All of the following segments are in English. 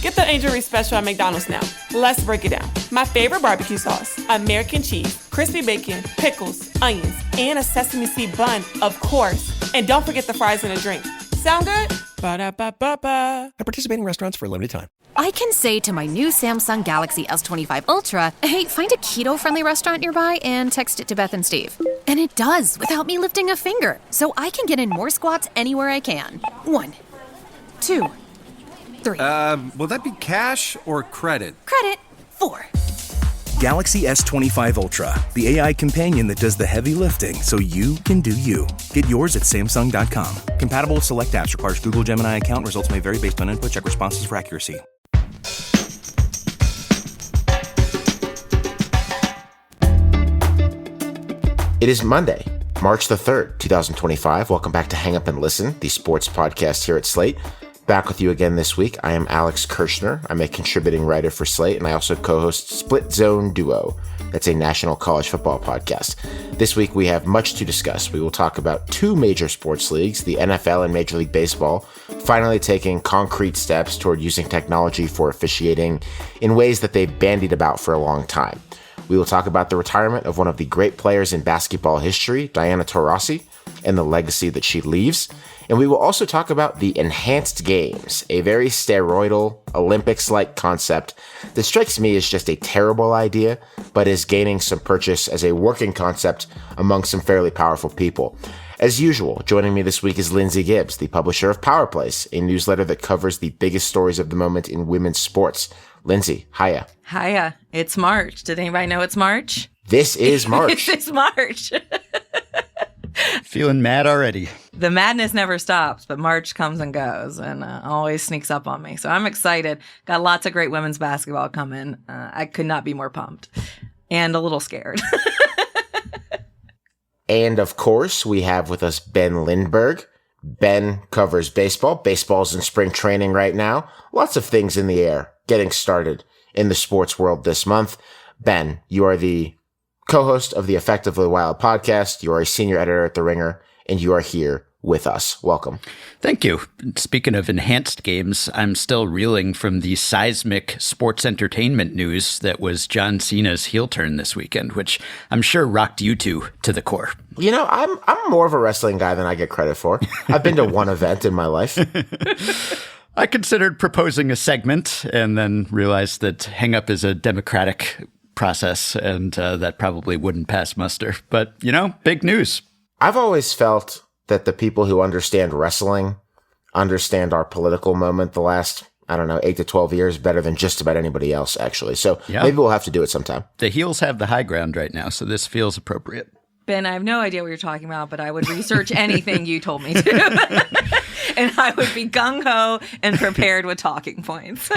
Get the Angel Reese special at McDonald's now. Let's break it down. My favorite barbecue sauce, American cheese, crispy bacon, pickles, onions, and a sesame seed bun, of course. And don't forget the fries and a drink. Sound good? Ba-da-ba-ba-ba. At participating restaurants for a limited time. I can say to my new Samsung Galaxy S25 Ultra, hey, find a keto-friendly restaurant nearby and text it to Beth and Steve. And it does, without me lifting a finger. So I can get in more squats anywhere I can. 1, 2, 3. Will that be cash or credit? Credit. 4. Galaxy S25 Ultra, the AI companion that does the heavy lifting so you can do you. Get yours at Samsung.com. Compatible with select apps. Requires Google Gemini account. Results may vary based on input. Check responses for accuracy. It is Monday, March the 3rd, 2025. Welcome back to Hang Up and Listen, the sports podcast here at Slate. Back with you again this week. I am Alex Kirshner. I'm a contributing writer for Slate, and I also co-host Split Zone Duo. That's a national college football podcast. This week, we have much to discuss. We will talk about two major sports leagues, the NFL and Major League Baseball, finally taking concrete steps toward using technology for officiating in ways that they've bandied about for a long time. We will talk about the retirement of one of the great players in basketball history, Diana Taurasi, and the legacy that she leaves. And we will also talk about the enhanced games, a very steroidal, Olympics-like concept that strikes me as just a terrible idea, but is gaining some purchase as a working concept among some fairly powerful people. As usual, joining me this week is Lindsay Gibbs, the publisher of Power Plays, a newsletter that covers the biggest stories of the moment in women's sports. Lindsay, hiya. Hiya. It's March. Did anybody know it's March? This is March. It's March. Feeling mad already. The madness never stops, but March comes and goes and always sneaks up on me. So I'm excited. Got lots of great women's basketball coming. I could not be more pumped and a little scared. And of course, we have with us Ben Lindbergh. Ben covers baseball. Baseball's in spring training right now. Lots of things in the air getting started in the sports world this month. Ben, you are the co-host of the Effectively Wild podcast. You are a senior editor at The Ringer, and you are here with us. Welcome. Thank you. Speaking of enhanced games, I'm still reeling from the seismic sports entertainment news that was John Cena's heel turn this weekend, which I'm sure rocked you two to the core. You know, I'm more of a wrestling guy than I get credit for. I've been to one event in my life. I considered proposing a segment and then realized that Hang Up is a democratic process, and that probably wouldn't pass muster. But, you know, big news. I've always felt that the people who understand wrestling understand our political moment the last, 8 to 12 years better than just about anybody else, actually. So Maybe we'll have to do it sometime. The heels have the high ground right now, so this feels appropriate. Ben, I have no idea what you're talking about, but I would research anything you told me to. And I would be gung-ho and prepared with talking points.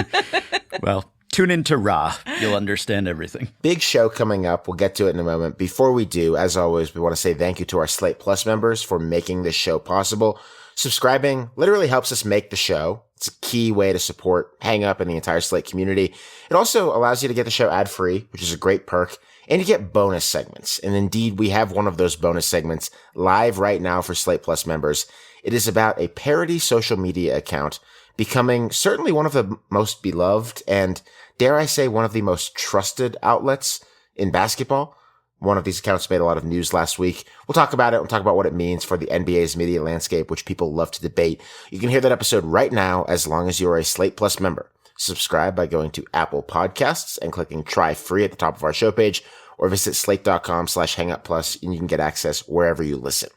Well, tune into Raw. You'll understand everything. Big show coming up. We'll get to it in a moment. Before we do, as always, we want to say thank you to our Slate Plus members for making this show possible. Subscribing literally helps us make the show. It's a key way to support Hang Up and the entire Slate community. It also allows you to get the show ad-free, which is a great perk, and you get bonus segments. And indeed, we have one of those bonus segments live right now for Slate Plus members. It is about a parody social media account becoming certainly one of the most beloved and, dare I say, one of the most trusted outlets in basketball. One of these accounts made a lot of news last week. We'll talk about it. We'll talk about what it means for the NBA's media landscape, which people love to debate. You can hear that episode right now as long as you're a Slate Plus member. Subscribe by going to Apple Podcasts and clicking Try Free at the top of our show page, or visit slate.com/hangupplus and you can get access wherever you listen.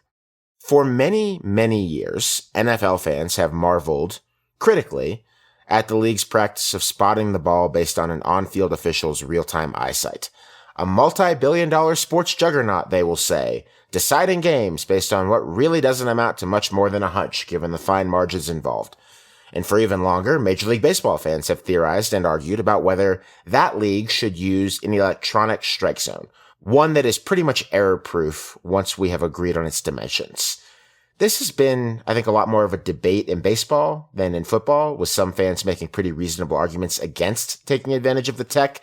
For many, many years, NFL fans have marveled critically at the league's practice of spotting the ball based on an on-field official's real-time eyesight. A multi-billion-dollar sports juggernaut, they will say, deciding games based on what really doesn't amount to much more than a hunch, given the fine margins involved. And for even longer, Major League Baseball fans have theorized and argued about whether that league should use an electronic strike zone, one that is pretty much error-proof once we have agreed on its dimensions. This has been, I think, a lot more of a debate in baseball than in football, with some fans making pretty reasonable arguments against taking advantage of the tech.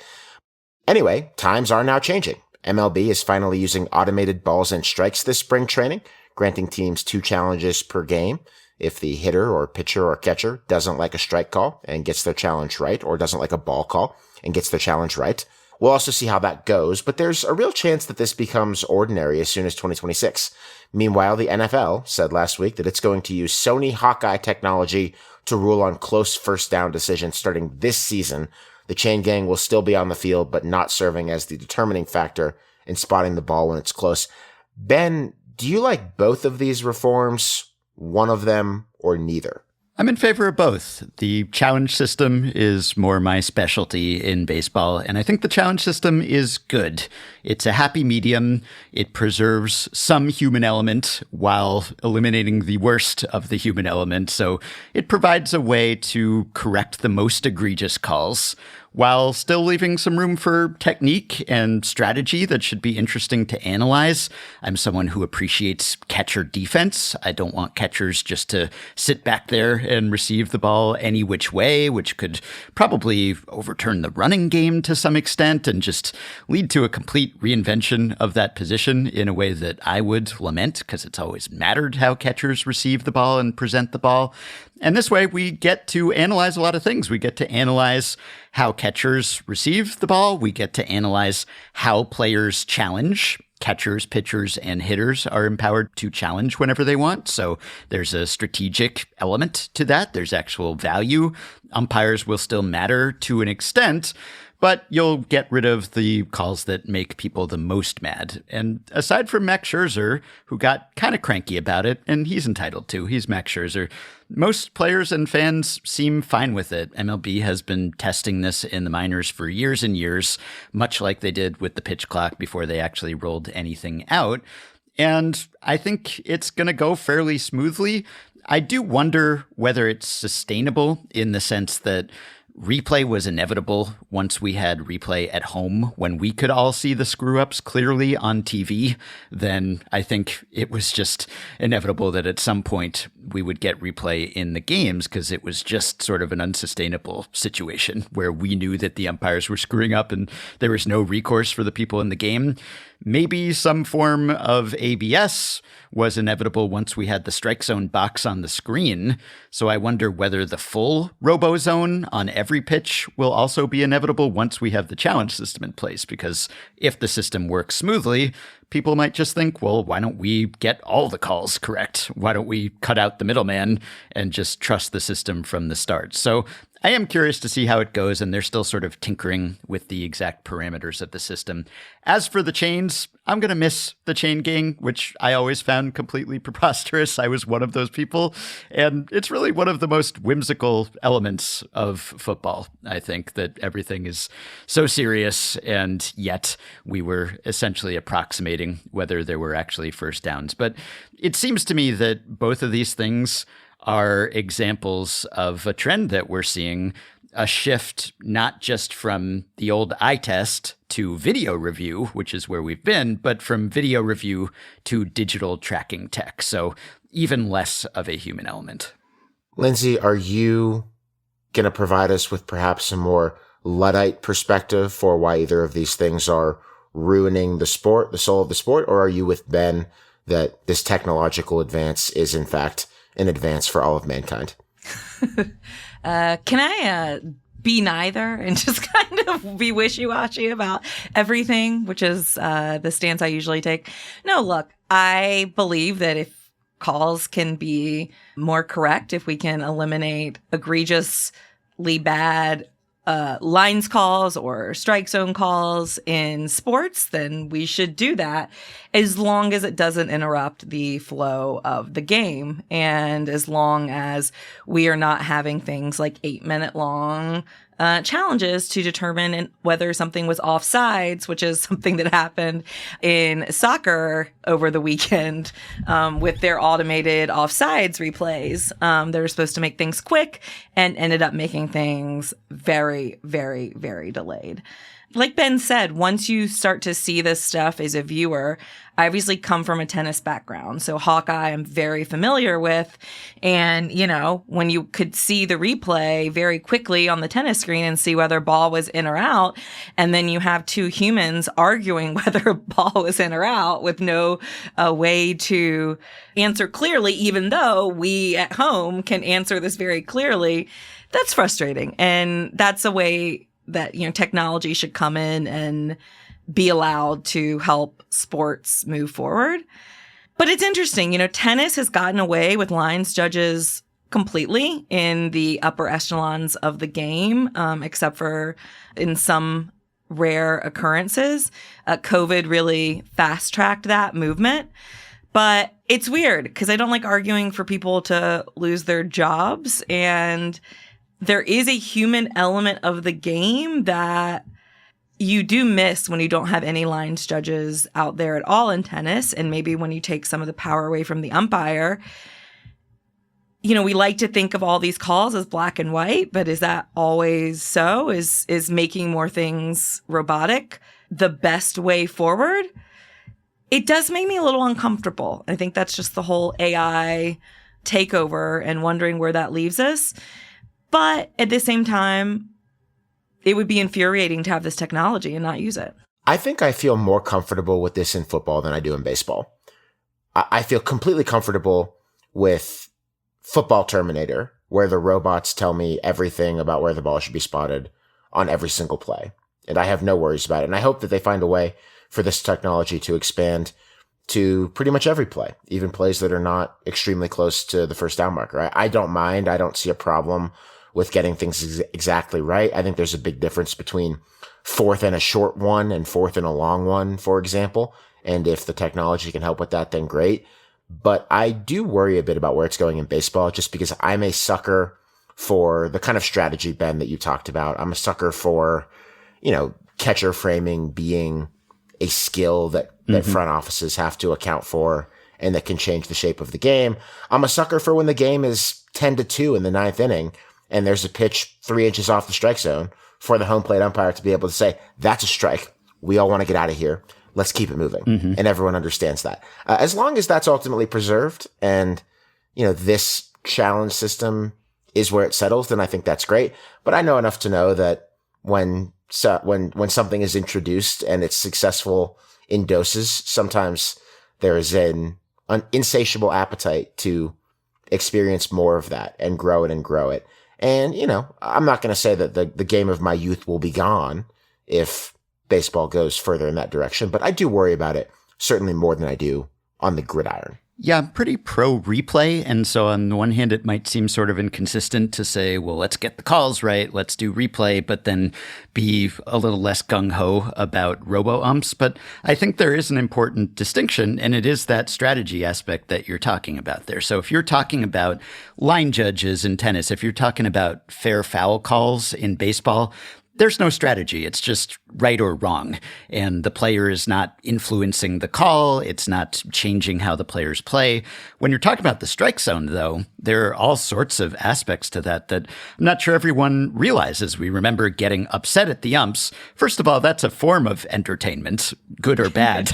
Anyway, times are now changing. MLB is finally using automated balls and strikes this spring training, granting teams 2 challenges per game. if the hitter or pitcher or catcher doesn't like a strike call and gets their challenge right, or doesn't like a ball call and gets their challenge right. We'll also see how that goes, but there's a real chance that this becomes ordinary as soon as 2026. Meanwhile, the NFL said last week that it's going to use Sony Hawkeye technology to rule on close first down decisions starting this season. The chain gang will still be on the field, but not serving as the determining factor in spotting the ball when it's close. Ben, do you like both of these reforms, one of them, or neither? I'm in favor of both. The challenge system is more my specialty in baseball, and I think the challenge system is good. It's a happy medium. It preserves some human element while eliminating the worst of the human element, so it provides a way to correct the most egregious calls while still leaving some room for technique and strategy that should be interesting to analyze. I'm someone who appreciates catcher defense. I don't want catchers just to sit back there and receive the ball any which way, which could probably overturn the running game to some extent and just lead to a complete reinvention of that position in a way that I would lament, because it's always mattered how catchers receive the ball and present the ball. And this way, we get to analyze a lot of things. We get to analyze how catchers receive the ball. We get to analyze how players challenge. Catchers, pitchers, and hitters are empowered to challenge whenever they want. So there's a strategic element to that. There's actual value. Umpires will still matter to an extent, but you'll get rid of the calls that make people the most mad. And aside from Max Scherzer, who got kind of cranky about it, and he's entitled to, he's Max Scherzer, most players and fans seem fine with it. MLB has been testing this in the minors for years and years, much like they did with the pitch clock before they actually rolled anything out. And I think it's going to go fairly smoothly. I do wonder whether it's sustainable in the sense that replay was inevitable once we had replay at home. When we could all see the screw-ups clearly on TV, then I think it was just inevitable that at some point we would get replay in the games, because it was just sort of an unsustainable situation where we knew that the umpires were screwing up and there was no recourse for the people in the game. Maybe some form of ABS was inevitable once we had the strike zone box on the screen. So I wonder whether the full robo zone on every pitch will also be inevitable once we have the challenge system in place. Because if the system works smoothly, people might just think, well, why don't we get all the calls correct? Why don't we cut out the middleman and just trust the system from the start? So I am curious to see how it goes, and they're still sort of tinkering with the exact parameters of the system. As for the chains, I'm going to miss the chain gang, which I always found completely preposterous. I was one of those people, and it's really one of the most whimsical elements of football. I think that everything is so serious, and yet we were essentially approximating whether there were actually first downs. But it seems to me that both of these things are examples of a trend that we're seeing, a shift not just from the old eye test to video review, which is where we've been, but from video review to digital tracking tech. So even less of a human element. Lindsay, are you going to provide us with perhaps some more Luddite perspective for why either of these things are ruining the sport, the soul of the sport, or are you with Ben that this technological advance is in fact an advance for all of mankind? Can I be neither and just kind of be wishy-washy about everything, which is the stance I usually take? No, look, I believe that if calls can be more correct, if we can eliminate egregiously bad lines calls or strike zone calls in sports, then we should do that, as long as it doesn't interrupt the flow of the game, and as long as we are not having things like 8-minute long challenges to determine whether something was offsides, which is something that happened in soccer over the weekend with their automated offsides replays. They were supposed to make things quick and ended up making things very, very, very delayed. like Ben said, once you start to see this stuff as a viewer, I obviously come from a tennis background. So Hawkeye, I'm very familiar with. And, you know, when you could see the replay very quickly on the tennis screen and see whether ball was in or out, and then you have two humans arguing whether a ball was in or out with no way to answer clearly, even though we at home can answer this very clearly, that's frustrating. And that's a way that, you know, technology should come in and be allowed to help sports move forward. But it's interesting, you know, tennis has gotten away with lines judges completely in the upper echelons of the game, except for in some rare occurrences. COVID really fast-tracked that movement. But it's weird because I don't like arguing for people to lose their jobs. And there is a human element of the game that you do miss when you don't have any lines judges out there at all in tennis. And maybe when you take some of the power away from the umpire, you know, we like to think of all these calls as black and white, but is that always so? Is making more things robotic the best way forward? It does make me a little uncomfortable. I think that's just the whole AI takeover and wondering where that leaves us. But at the same time, it would be infuriating to have this technology and not use it. I think I feel more comfortable with this in football than I do in baseball. I feel completely comfortable with Football Terminator, where the robots tell me everything about where the ball should be spotted on every single play. And I have no worries about it. And I hope that they find a way for this technology to expand to pretty much every play, even plays that are not extremely close to the first down marker. I don't mind. I don't see a problem with getting things exactly right. I think there's a big difference between fourth and a short one and fourth and a long one, for example. And if the technology can help with that, then great. But I do worry a bit about where it's going in baseball, just because I'm a sucker for the kind of strategy, Ben, that you talked about. I'm a sucker for, you know, catcher framing being a skill that front offices have to account for and that can change the shape of the game. I'm a sucker for when the game is 10-2 in the ninth inning and there's a pitch 3 inches off the strike zone for the home plate umpire to be able to say, that's a strike. We all want to get out of here. Let's keep it moving. And everyone understands that. As long as that's ultimately preserved and, you know, this challenge system is where it settles, then I think that's great. But I know enough to know that when something is introduced and it's successful in doses, sometimes there is an insatiable appetite to experience more of that and grow it and grow it. And, you know, I'm not going to say that the game of my youth will be gone if baseball goes further in that direction, but I do worry about it certainly more than I do on the gridiron. Yeah, I'm pretty pro replay. And so on the one hand, it might seem sort of inconsistent to say, well, let's get the calls right, let's do replay, but then be a little less gung-ho about robo-umps. But I think there is an important distinction, and it is that strategy aspect that you're talking about there. So if you're talking about line judges in tennis, if you're talking about fair foul calls in baseball, there's no strategy. It's just right or wrong. And the player is not influencing the call. It's not changing how the players play. When you're talking about the strike zone, though, there are all sorts of aspects to that I'm not sure everyone realizes. We remember getting upset at the umps. First of all, that's a form of entertainment, good or bad.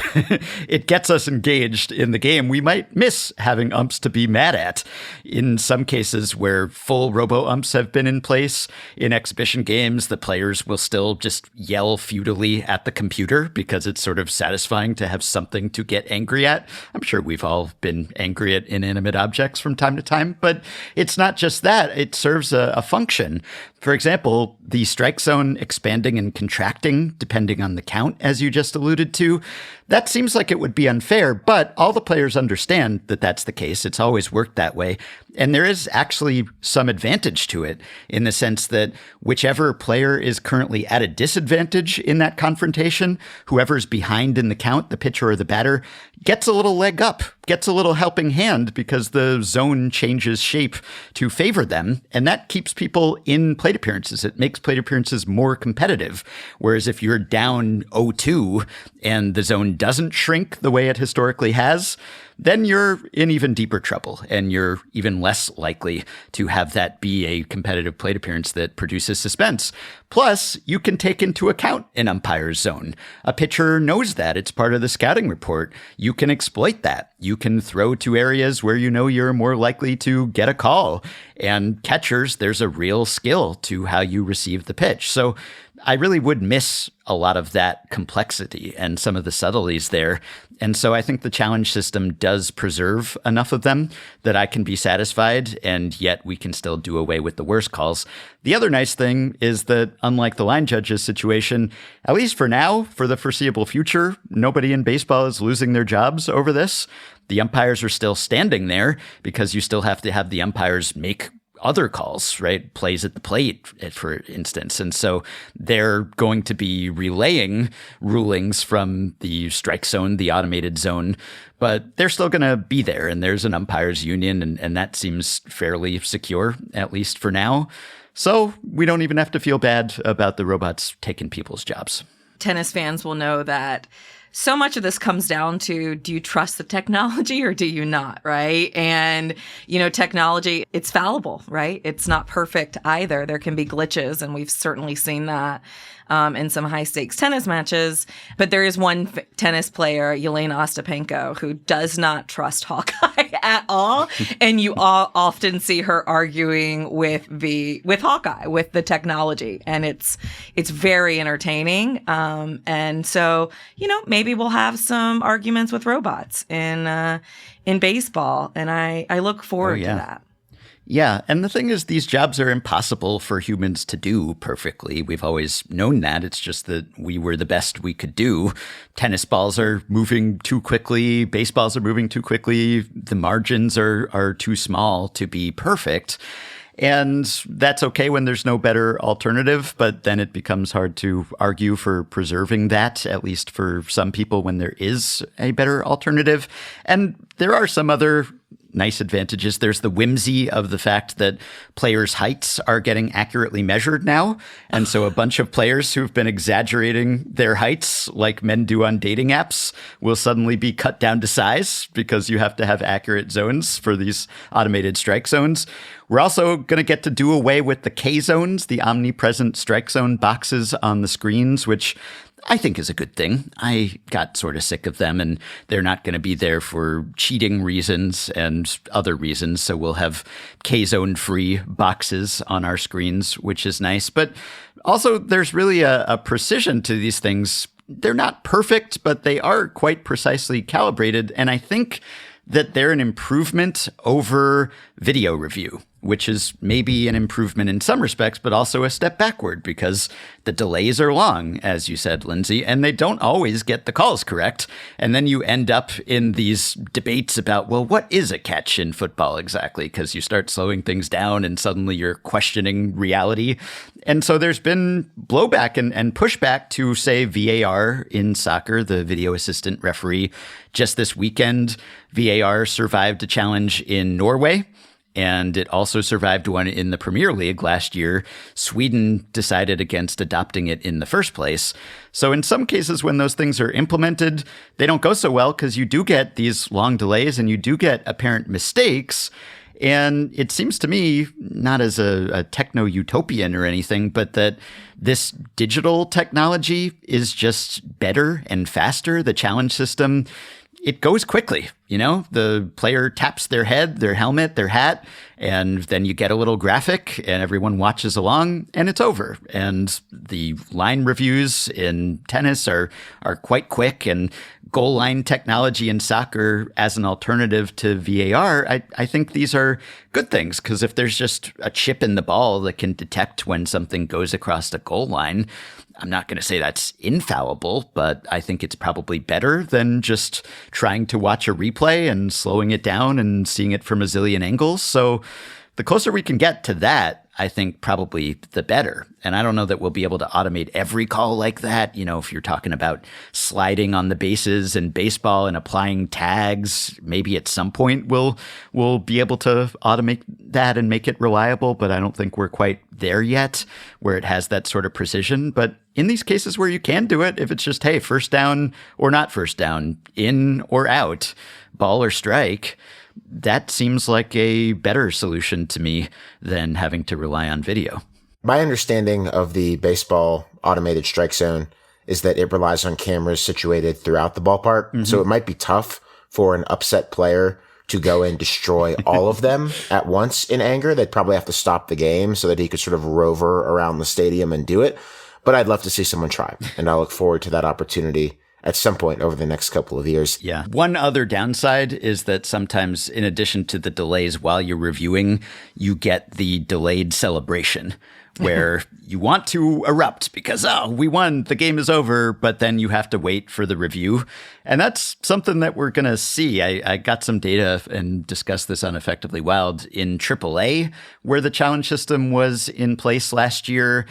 It gets us engaged in the game. We might miss having umps to be mad at. In some cases where full robo-umps have been in place, in exhibition games, the players will still just yell futilely at the computer because it's sort of satisfying to have something to get angry at. I'm sure we've all been angry at inanimate objects from time to time, but it's not just that. It serves a function. For example, the strike zone expanding and contracting, depending on the count, as you just alluded to, that seems like it would be unfair, but all the players understand that that's the case. It's always worked that way. And there is actually some advantage to it in the sense that whichever player is currently at a disadvantage in that confrontation, whoever's behind in the count, the pitcher or the batter, gets a little leg up, gets a little helping hand because the zone changes shape to favor them. And that keeps people in plate appearances. It makes plate appearances more competitive. Whereas if you're down 0-2 and the zone doesn't shrink the way it historically has, then you're in even deeper trouble, and you're even less likely to have that be a competitive plate appearance that produces suspense. Plus, you can take into account an umpire's zone. A pitcher knows that. It's part of the scouting report. You can exploit that. You can throw to areas where you know you're more likely to get a call. And catchers, there's a real skill to how you receive the pitch. So I really would miss a lot of that complexity and some of the subtleties there. And so I think the challenge system does preserve enough of them that I can be satisfied, and yet we can still do away with the worst calls. The other nice thing is that, unlike the line judges situation, at least for now, for the foreseeable future, nobody in baseball is losing their jobs over this. The umpires are still standing there because you still have to have the umpires make other calls, right? Plays at the plate, for instance. And so they're going to be relaying rulings from the strike zone, the automated zone, but they're still going to be there. And there's an umpires union, and that seems fairly secure, at least for now. So we don't even have to feel bad about the robots taking people's jobs. Tennis fans will know that so much of this comes down to, do you trust the technology or do you not, right? And, technology, it's fallible, right? It's not perfect either. There can be glitches, and we've certainly seen that in some high-stakes tennis matches. But there is one tennis player, Yelena Ostapenko, who does not trust Hawkeye at all. And you often see her arguing with Hawkeye, with the technology. And it's very entertaining. And so, maybe we'll have some arguments with robots in baseball. And I look forward to that. Yeah, and the thing is, these jobs are impossible for humans to do perfectly. We've always known that. It's just that we were the best we could do. Tennis balls are moving too quickly. Baseballs are moving too quickly. The margins are too small to be perfect. And that's okay when there's no better alternative, but then it becomes hard to argue for preserving that, at least for some people, when there is a better alternative. And there are some other nice advantages. There's the whimsy of the fact that players' heights are getting accurately measured now. And so a bunch of players who've been exaggerating their heights, like men do on dating apps, will suddenly be cut down to size because you have to have accurate zones for these automated strike zones. We're also going to get to do away with the K zones, the omnipresent strike zone boxes on the screens, which I think is a good thing. I got sort of sick of them, and they're not going to be there for cheating reasons and other reasons. So we'll have K-zone free boxes on our screens, which is nice. But also there's really a precision to these things. They're not perfect, but they are quite precisely calibrated. And I think that they're an improvement over video review, which is maybe an improvement in some respects, but also a step backward because the delays are long, as you said, Lindsay, and they don't always get the calls correct. And then you end up in these debates about, well, what is a catch in football exactly? Because you start slowing things down and suddenly you're questioning reality. And so there's been blowback and pushback to, say, VAR in soccer, the video assistant referee. Just this weekend, VAR survived a challenge in Norway, and it also survived one in the Premier League last year. Sweden decided against adopting it in the first place. So in some cases, when those things are implemented, they don't go so well because you do get these long delays and you do get apparent mistakes. And it seems to me, not as a techno-utopian or anything, but that this digital technology is just better and faster. The challenge system, it goes quickly. The player taps their head, their helmet, their hat, and then you get a little graphic and everyone watches along and it's over. And the line reviews in tennis are quite quick, and goal line technology in soccer as an alternative to VAR, I think these are good things, because if there's just a chip in the ball that can detect when something goes across the goal line, I'm not going to say that's infallible, but I think it's probably better than just trying to watch a replay and slowing it down and seeing it from a zillion angles. So the closer we can get to that, I think probably the better. And I don't know that we'll be able to automate every call like that. You know, if you're talking about sliding on the bases in baseball and applying tags, maybe at some point we'll be able to automate that and make it reliable. But I don't think we're quite there yet where it has that sort of precision. But in these cases where you can do it, if it's just, hey, first down or not first down, in or out, ball or strike, that seems like a better solution to me than having to rely on video. My understanding of the baseball automated strike zone is that it relies on cameras situated throughout the ballpark. Mm-hmm. So it might be tough for an upset player to go and destroy all of them at once in anger. They'd probably have to stop the game so that he could sort of rover around the stadium and do it. But I'd love to see someone try, and I look forward to that opportunity at some point over the next couple of years. Yeah. One other downside is that sometimes, in addition to the delays while you're reviewing, you get the delayed celebration where you want to erupt because, oh, we won, the game is over, but then you have to wait for the review. And that's something that we're going to see. I got some data and discussed this on Effectively Wild in AAA, where the challenge system was in place last year.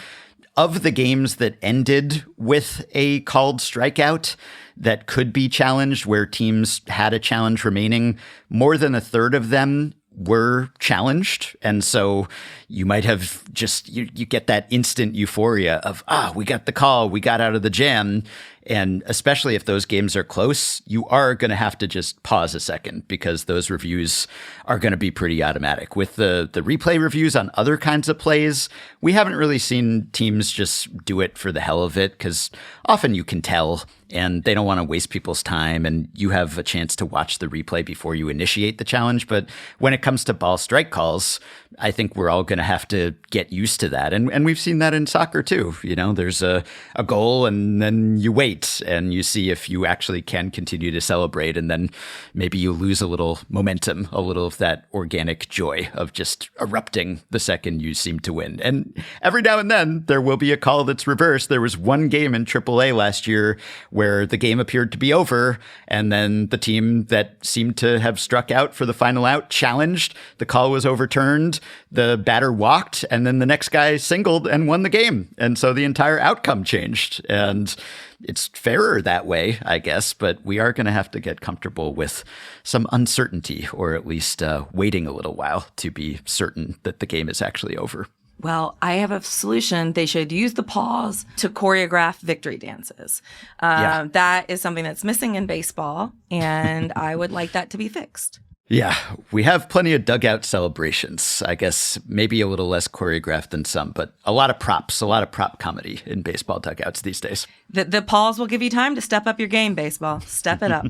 Of the games that ended with a called strikeout that could be challenged, where teams had a challenge remaining, more than a third of them were challenged. And so you might have just, you get that instant euphoria of, we got the call, we got out of the jam. And especially if those games are close, you are going to have to just pause a second because those reviews are going to be pretty automatic. With the replay reviews on other kinds of plays, we haven't really seen teams just do it for the hell of it because often you can tell and they don't want to waste people's time and you have a chance to watch the replay before you initiate the challenge. But when it comes to ball strike calls, I think we're all going to have to get used to that. And we've seen that in soccer too. You know, there's a goal and then you wait and you see if you actually can continue to celebrate. And then maybe you lose a little momentum, a little of that organic joy of just erupting the second you seem to win. And every now and then there will be a call that's reversed. There was one game in AAA last year where the game appeared to be over. And then the team that seemed to have struck out for the final out challenged. The call was overturned. The batter walked, and then the next guy singled and won the game. And so the entire outcome changed. And it's fairer that way, I guess, but we are going to have to get comfortable with some uncertainty, or at least waiting a little while to be certain that the game is actually over. Well, I have a solution. They should use the pause to choreograph victory dances. That is something that's missing in baseball, and I would like that to be fixed. Yeah, we have plenty of dugout celebrations. I guess maybe a little less choreographed than some, but a lot of props, a lot of prop comedy in baseball dugouts these days. The pause will give you time to step up your game, baseball. Step it up.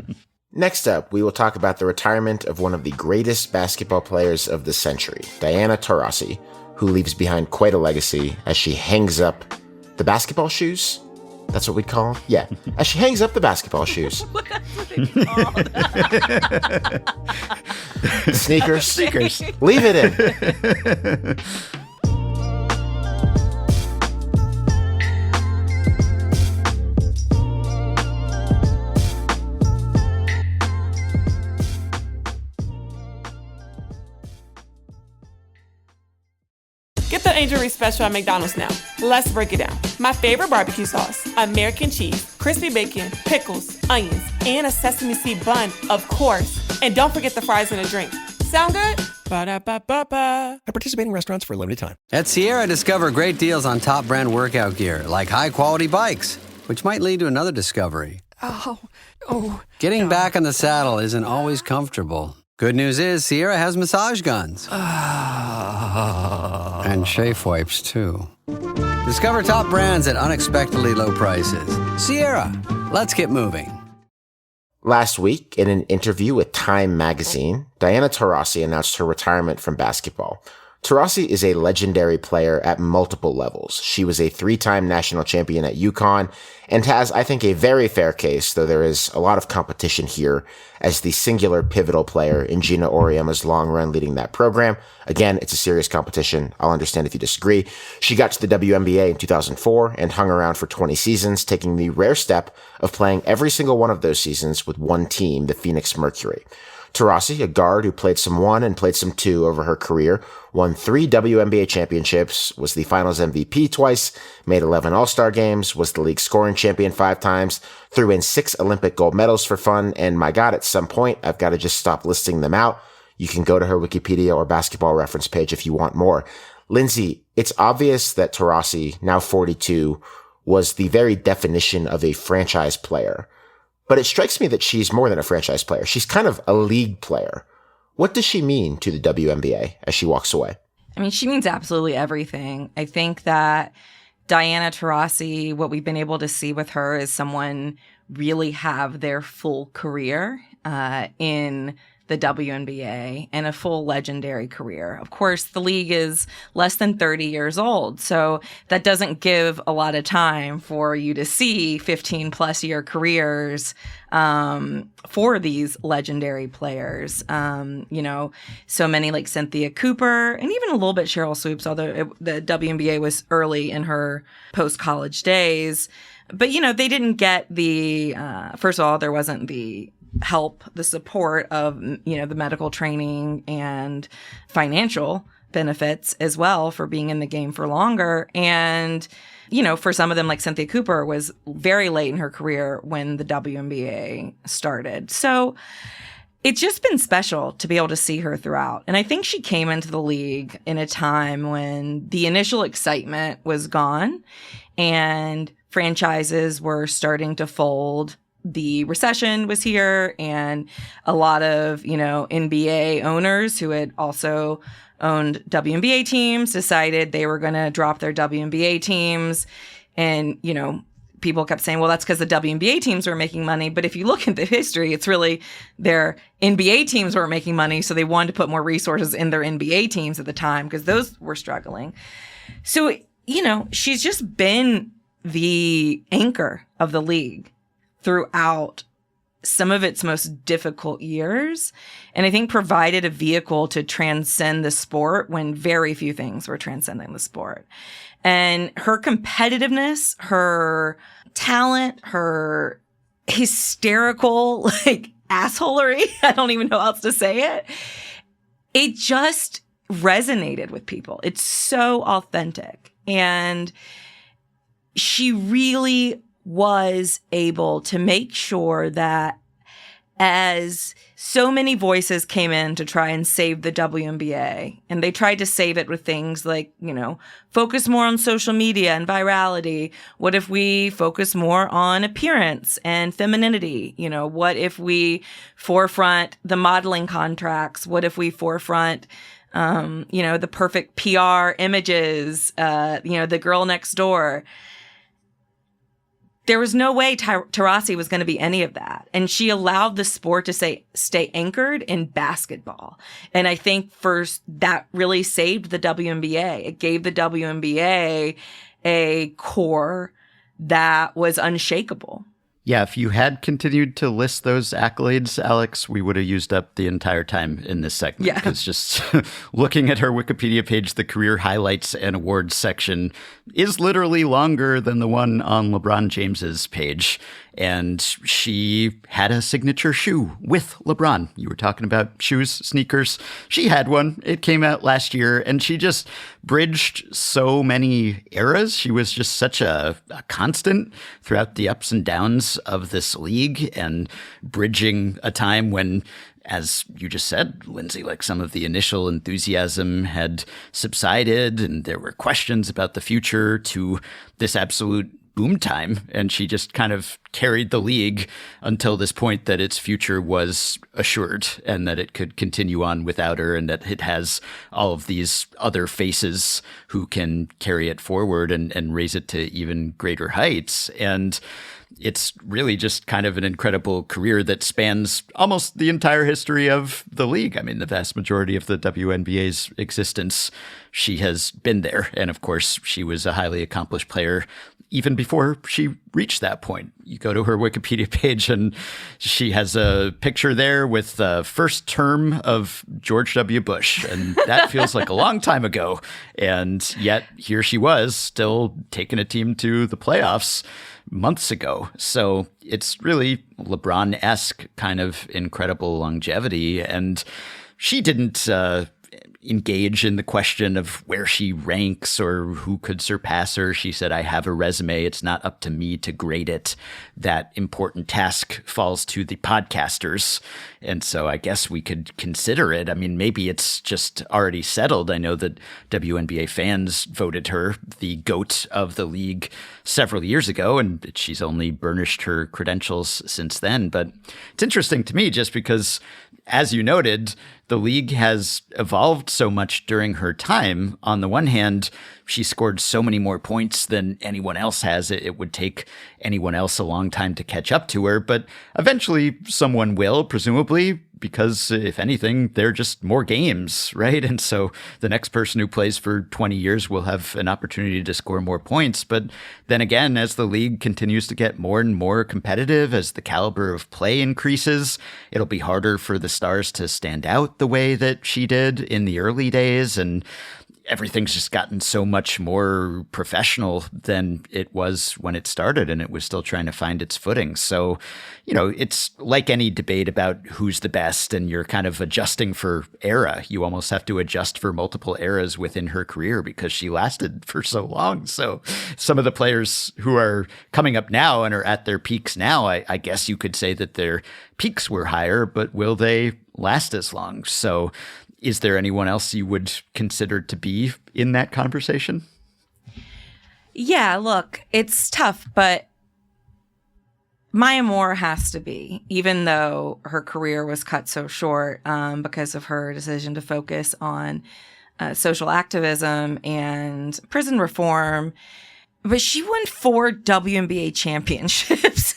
Next up, we will talk about the retirement of one of the greatest basketball players of the century, Diana Taurasi, who leaves behind quite a legacy as she hangs up the basketball shoes. That's what we'd call them? Yeah. As she hangs up the basketball shoes. Sneakers. Sneakers. Leave it in. Get the Angel Reese special at McDonald's now. Let's break it down. My favorite barbecue sauce, American cheese, crispy bacon, pickles, onions, and a sesame seed bun, of course. And don't forget the fries and a drink. Sound good? Ba-da-ba-ba-ba. At participating restaurants for a limited time. At Sierra, discover great deals on top brand workout gear, like high-quality bikes, which might lead to another discovery. Getting back on the saddle isn't always comfortable. Good news is Sierra has massage guns. And chafe wipes, too. Discover top brands at unexpectedly low prices. Sierra, let's get moving. Last week, in an interview with Time magazine, Diana Taurasi announced her retirement from basketball. Taurasi is a legendary player at multiple levels. She was a 3-time national champion at UConn and has, I think, a very fair case, though there is a lot of competition here, as the singular pivotal player in Gina Auriemma's long run leading that program. Again, it's a serious competition. I'll understand if you disagree. She got to the WNBA in 2004 and hung around for 20 seasons, taking the rare step of playing every single one of those seasons with one team, the Phoenix Mercury. Taurasi, a guard who played some 1 and played some 2 over her career, won 3 WNBA championships, was the finals MVP twice, made 11 All-Star games, was the league scoring champion 5 times, threw in 6 Olympic gold medals for fun, and my God, at some point, I've got to just stop listing them out. You can go to her Wikipedia or basketball reference page if you want more. Lindsay, it's obvious that Taurasi, now 42, was the very definition of a franchise player. But it strikes me that she's more than a franchise player. She's kind of a league player. What does she mean to the WNBA as she walks away? I mean, she means absolutely everything. I think that Diana Taurasi, what we've been able to see with her is someone really have their full career in the WNBA and a full legendary career. Of course, the league is less than 30 years old, so that doesn't give a lot of time for you to see 15 plus year careers for these legendary players. So many like Cynthia Cooper and even a little bit Cheryl Swoops, although the WNBA was early in her post-college days. But, they didn't get the, first of all, there wasn't the help, the support of, the medical training and financial benefits as well for being in the game for longer. And, for some of them, like Cynthia Cooper was very late in her career when the WNBA started. So it's just been special to be able to see her throughout. And I think she came into the league in a time when the initial excitement was gone and franchises were starting to fold. The recession was here, and a lot of, NBA owners who had also owned WNBA teams decided they were going to drop their WNBA teams. And, people kept saying, well, that's because the WNBA teams were making money. But if you look at the history, it's really their NBA teams were making money. So they wanted to put more resources in their NBA teams at the time because those were struggling. So, she's just been the anchor of the league throughout some of its most difficult years, and I think provided a vehicle to transcend the sport when very few things were transcending the sport. And her competitiveness, her talent, her hysterical, assholery, I don't even know how else to say it, it just resonated with people. It's so authentic. And she really was able to make sure that as so many voices came in to try and save the WNBA, and they tried to save it with things like, focus more on social media and virality. What if we focus more on appearance and femininity? What if we forefront the modeling contracts? What if we forefront the perfect PR images, the girl next door? There was no way Taurasi was going to be any of that. And she allowed the sport to stay anchored in basketball. And I think first that really saved the WNBA. It gave the WNBA a core that was unshakable. Yeah, if you had continued to list those accolades, Alex, we would have used up the entire time in this segment. Yeah. Because just looking at her Wikipedia page, the career highlights and awards section is literally longer than the one on LeBron James's page. And she had a signature shoe with LeBron. You were talking about shoes, sneakers. She had one. It came out last year, and she just bridged so many eras. She was just such a constant throughout the ups and downs of this league, and bridging a time when, as you just said, Lindsay, some of the initial enthusiasm had subsided and there were questions about the future, to this absolute boom time. And she just kind of carried the league until this point that its future was assured and that it could continue on without her, and that it has all of these other faces who can carry it forward and raise it to even greater heights. And it's really just kind of an incredible career that spans almost the entire history of the league. I mean, the vast majority of the WNBA's existence, she has been there. And of course, she was a highly accomplished player even before she reached that point. You go to her Wikipedia page and she has a picture there with the first term of George W. Bush. And that feels like a long time ago. And yet here she was still taking a team to the playoffs months ago. So it's really LeBron-esque kind of incredible longevity. And she didn't engage in the question of where she ranks or who could surpass her. She said, I have a resume. It's not up to me to grade it. That important task falls to the podcasters. And so I guess we could consider it. I mean, maybe it's just already settled. I know that WNBA fans voted her the GOAT of the league several years ago, and she's only burnished her credentials since then. But it's interesting to me just because, as you noted, the league has evolved so much during her time. On the one hand, she scored so many more points than anyone else has. It would take anyone else a long time to catch up to her, but eventually someone will, presumably, because if anything, they're just more games, right? And so the next person who plays for 20 years will have an opportunity to score more points. But then again, as the league continues to get more and more competitive, as the caliber of play increases, it'll be harder for the stars to stand out the way that she did in the early days. And everything's just gotten so much more professional than it was when it started, and it was still trying to find its footing. So, you know, it's like any debate about who's the best, and you're kind of adjusting for era. You almost have to adjust for multiple eras within her career because she lasted for so long. So some of the players who are coming up now and are at their peaks now, I guess you could say that their peaks were higher, but will they last as long? So is there anyone else you would consider to be in that conversation? Yeah, look, it's tough, but Maya Moore has to be, even though her career was cut so short because of her decision to focus on social activism and prison reform. But she won 4 WNBA championships,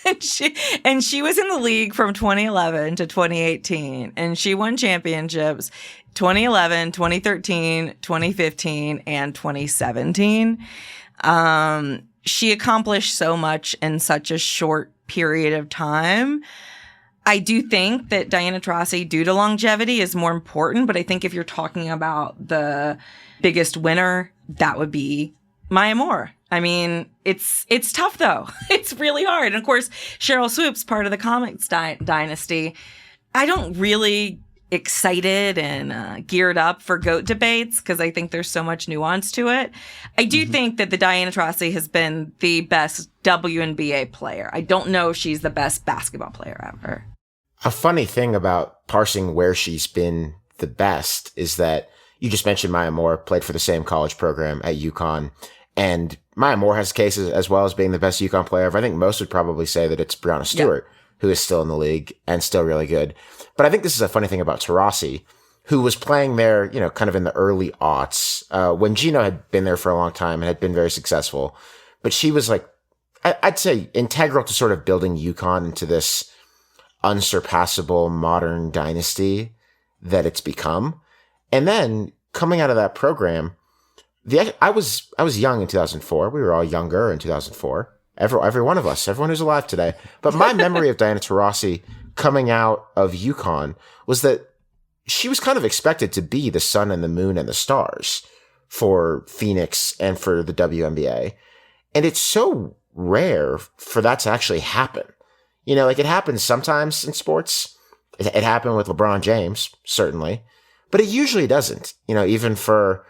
and she was in the league from 2011 to 2018, and she won championships 2011, 2013, 2015, and 2017. She accomplished so much in such a short period of time. I do think that Diana Taurasi, due to longevity, is more important, but I think if you're talking about the biggest winner, that would be Maya Moore. I mean, it's tough, though. It's really hard. And of course, Sheryl Swoop's part of the comics dynasty. I don't really excited and geared up for GOAT debates because I think there's so much nuance to it. I do think that the Diana Taurasi has been the best WNBA player. I don't know if she's the best basketball player ever. A funny thing about parsing where she's been the best is that you just mentioned Maya Moore played for the same college program at UConn. And Maya Moore has cases as well as being the best UConn player ever. I think most would probably say that it's Breonna Stewart, who is still in the league and still really good. But I think this is a funny thing about Taurasi, who was playing there, you know, kind of in the early aughts, when Gino had been there for a long time and had been very successful. But she was like, I'd say integral to sort of building UConn into this unsurpassable modern dynasty that it's become. And then coming out of that program, I was young in 2004. We were all younger in 2004. Every one of us, everyone who's alive today. But my memory of Diana Taurasi coming out of UConn was that she was kind of expected to be the sun and the moon and the stars for Phoenix and for the WNBA. And it's so rare for that to actually happen. You know, like it happens sometimes in sports. It happened with LeBron James, certainly. But it usually doesn't, you know, even for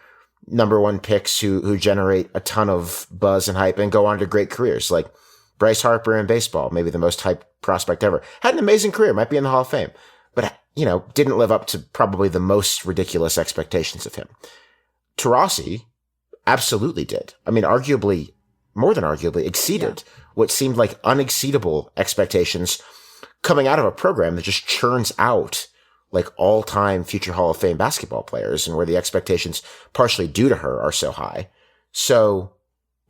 number one picks who generate a ton of buzz and hype and go on to great careers, like Bryce Harper in baseball, maybe the most hyped prospect ever. Had an amazing career, might be in the Hall of Fame, but, you know, didn't live up to probably the most ridiculous expectations of him. Taurasi absolutely did. I mean, arguably, more than arguably, exceeded what seemed like unexceedable expectations coming out of a program that just churns out like all-time future Hall of Fame basketball players, and where the expectations partially due to her are so high. So,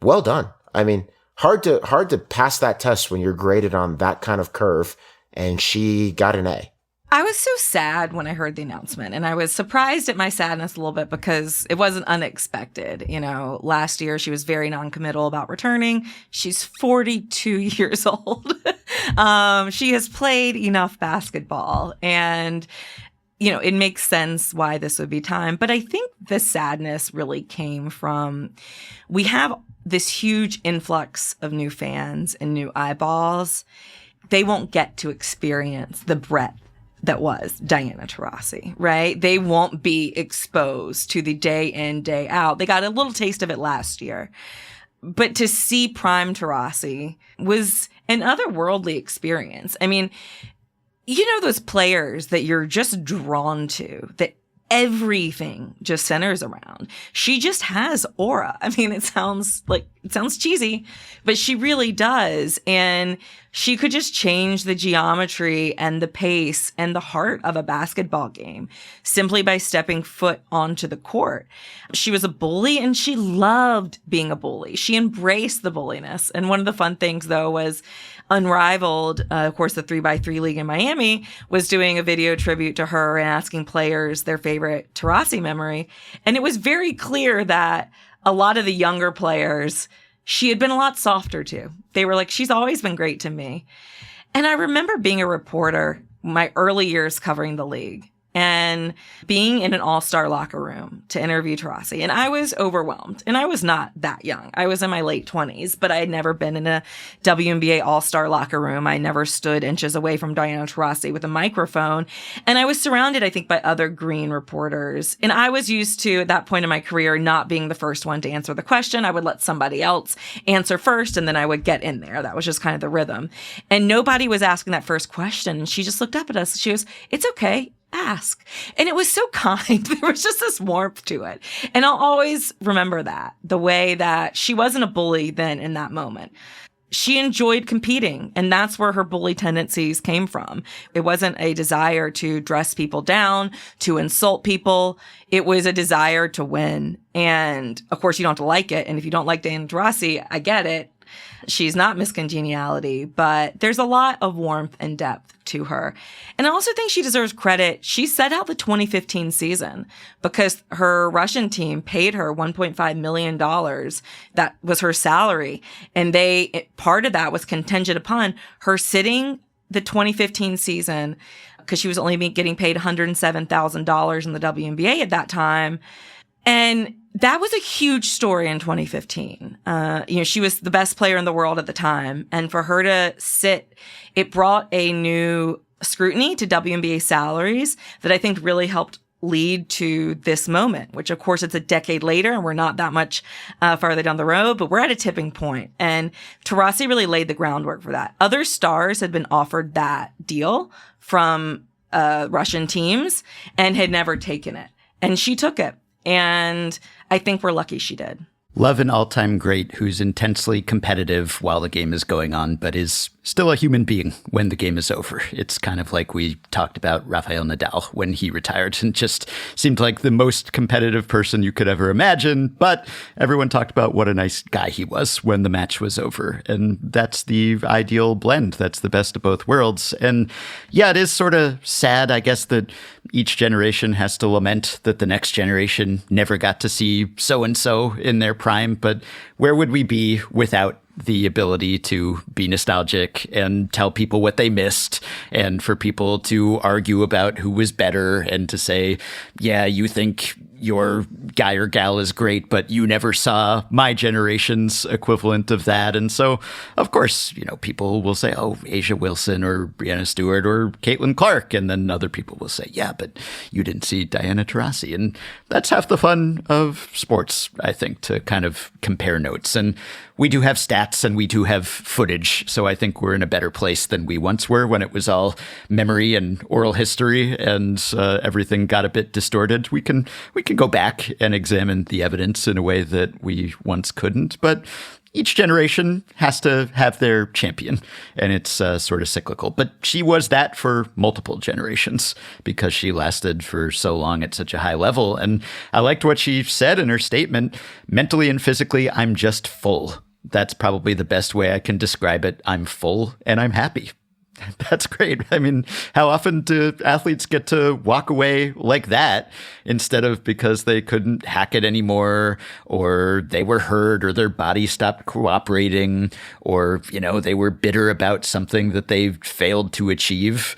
well done. I mean, hard to pass that test when you're graded on that kind of curve, and she got an A. I was so sad when I heard the announcement, and I was surprised at my sadness a little bit because it wasn't unexpected. You know, last year she was very noncommittal about returning. She's 42 years old. She has played enough basketball, and you know, it makes sense why this would be time. But I think the sadness really came from, we have this huge influx of new fans and new eyeballs. They won't get to experience the breadth that was Diana Taurasi, right? They won't be exposed to the day in, day out. They got a little taste of it last year. But to see prime Taurasi was an otherworldly experience. I mean, you know those players that you're just drawn to, that everything just centers around. She just has aura. I mean, it sounds cheesy, but she really does. And she could just change the geometry and the pace and the heart of a basketball game simply by stepping foot onto the court. She was a bully and she loved being a bully. She embraced the bulliness. And one of the fun things, though, was Unrivaled, of course, the 3x3 league in Miami, was doing a video tribute to her and asking players their favorite Taurasi memory. And it was very clear that a lot of the younger players, she had been a lot softer to. They were like, she's always been great to me. And I remember being a reporter, my early years covering the league, and being in an all-star locker room to interview Taurasi. And I was overwhelmed. And I was not that young. I was in my late 20s, but I had never been in a WNBA all-star locker room. I never stood inches away from Diana Taurasi with a microphone. And I was surrounded, I think, by other green reporters. And I was used to, at that point in my career, not being the first one to answer the question. I would let somebody else answer first, and then I would get in there. That was just kind of the rhythm. And nobody was asking that first question. And she just looked up at us. She goes, "It's okay. Ask." And it was so kind. There was just this warmth to it. And I'll always remember that, the way that she wasn't a bully then in that moment. She enjoyed competing, and that's where her bully tendencies came from. It wasn't a desire to dress people down, to insult people. It was a desire to win. And of course, you don't have to like it. And if you don't like Diana Taurasi, I get it. She's not Miss Congeniality, but there's a lot of warmth and depth to her. And I also think she deserves credit. She set out the 2015 season because her Russian team paid her $1.5 million. That was her salary. And part of that was contingent upon her sitting the 2015 season because she was only getting paid $107,000 in the WNBA at that time. And that was a huge story in 2015. She was the best player in the world at the time. And for her to sit, it brought a new scrutiny to WNBA salaries that I think really helped lead to this moment, which of course it's a decade later and we're not that much farther down the road, but we're at a tipping point. And Taurasi really laid the groundwork for that. Other stars had been offered that deal from Russian teams and had never taken it. And she took it. And I think we're lucky she did. Love an all-time great who's intensely competitive while the game is going on, but is still a human being when the game is over. It's kind of like we talked about Rafael Nadal when he retired and just seemed like the most competitive person you could ever imagine. But everyone talked about what a nice guy he was when the match was over. And that's the ideal blend. That's the best of both worlds. And yeah, it is sort of sad, I guess, that each generation has to lament that the next generation never got to see so-and-so in their prime. But where would we be without the ability to be nostalgic and tell people what they missed, and for people to argue about who was better and to say, yeah, you think your guy or gal is great, but you never saw my generation's equivalent of that. And so, of course, people will say, oh, Asia Wilson or Brianna Stewart or Caitlin Clark. And then other people will say, yeah, but you didn't see Diana Taurasi. And that's half the fun of sports, I think, to kind of compare notes. And we do have stats and we do have footage. So I think we're in a better place than we once were when it was all memory and oral history and everything got a bit distorted. We can go back and examine the evidence in a way that we once couldn't. But each generation has to have their champion, and it's sort of cyclical. But she was that for multiple generations because she lasted for so long at such a high level. And I liked what she said in her statement. Mentally and physically, I'm just full. That's probably the best way I can describe it. I'm full and I'm happy. That's great. I mean, how often do athletes get to walk away like that instead of because they couldn't hack it anymore, or they were hurt, or their body stopped cooperating, or, they were bitter about something that they failed to achieve?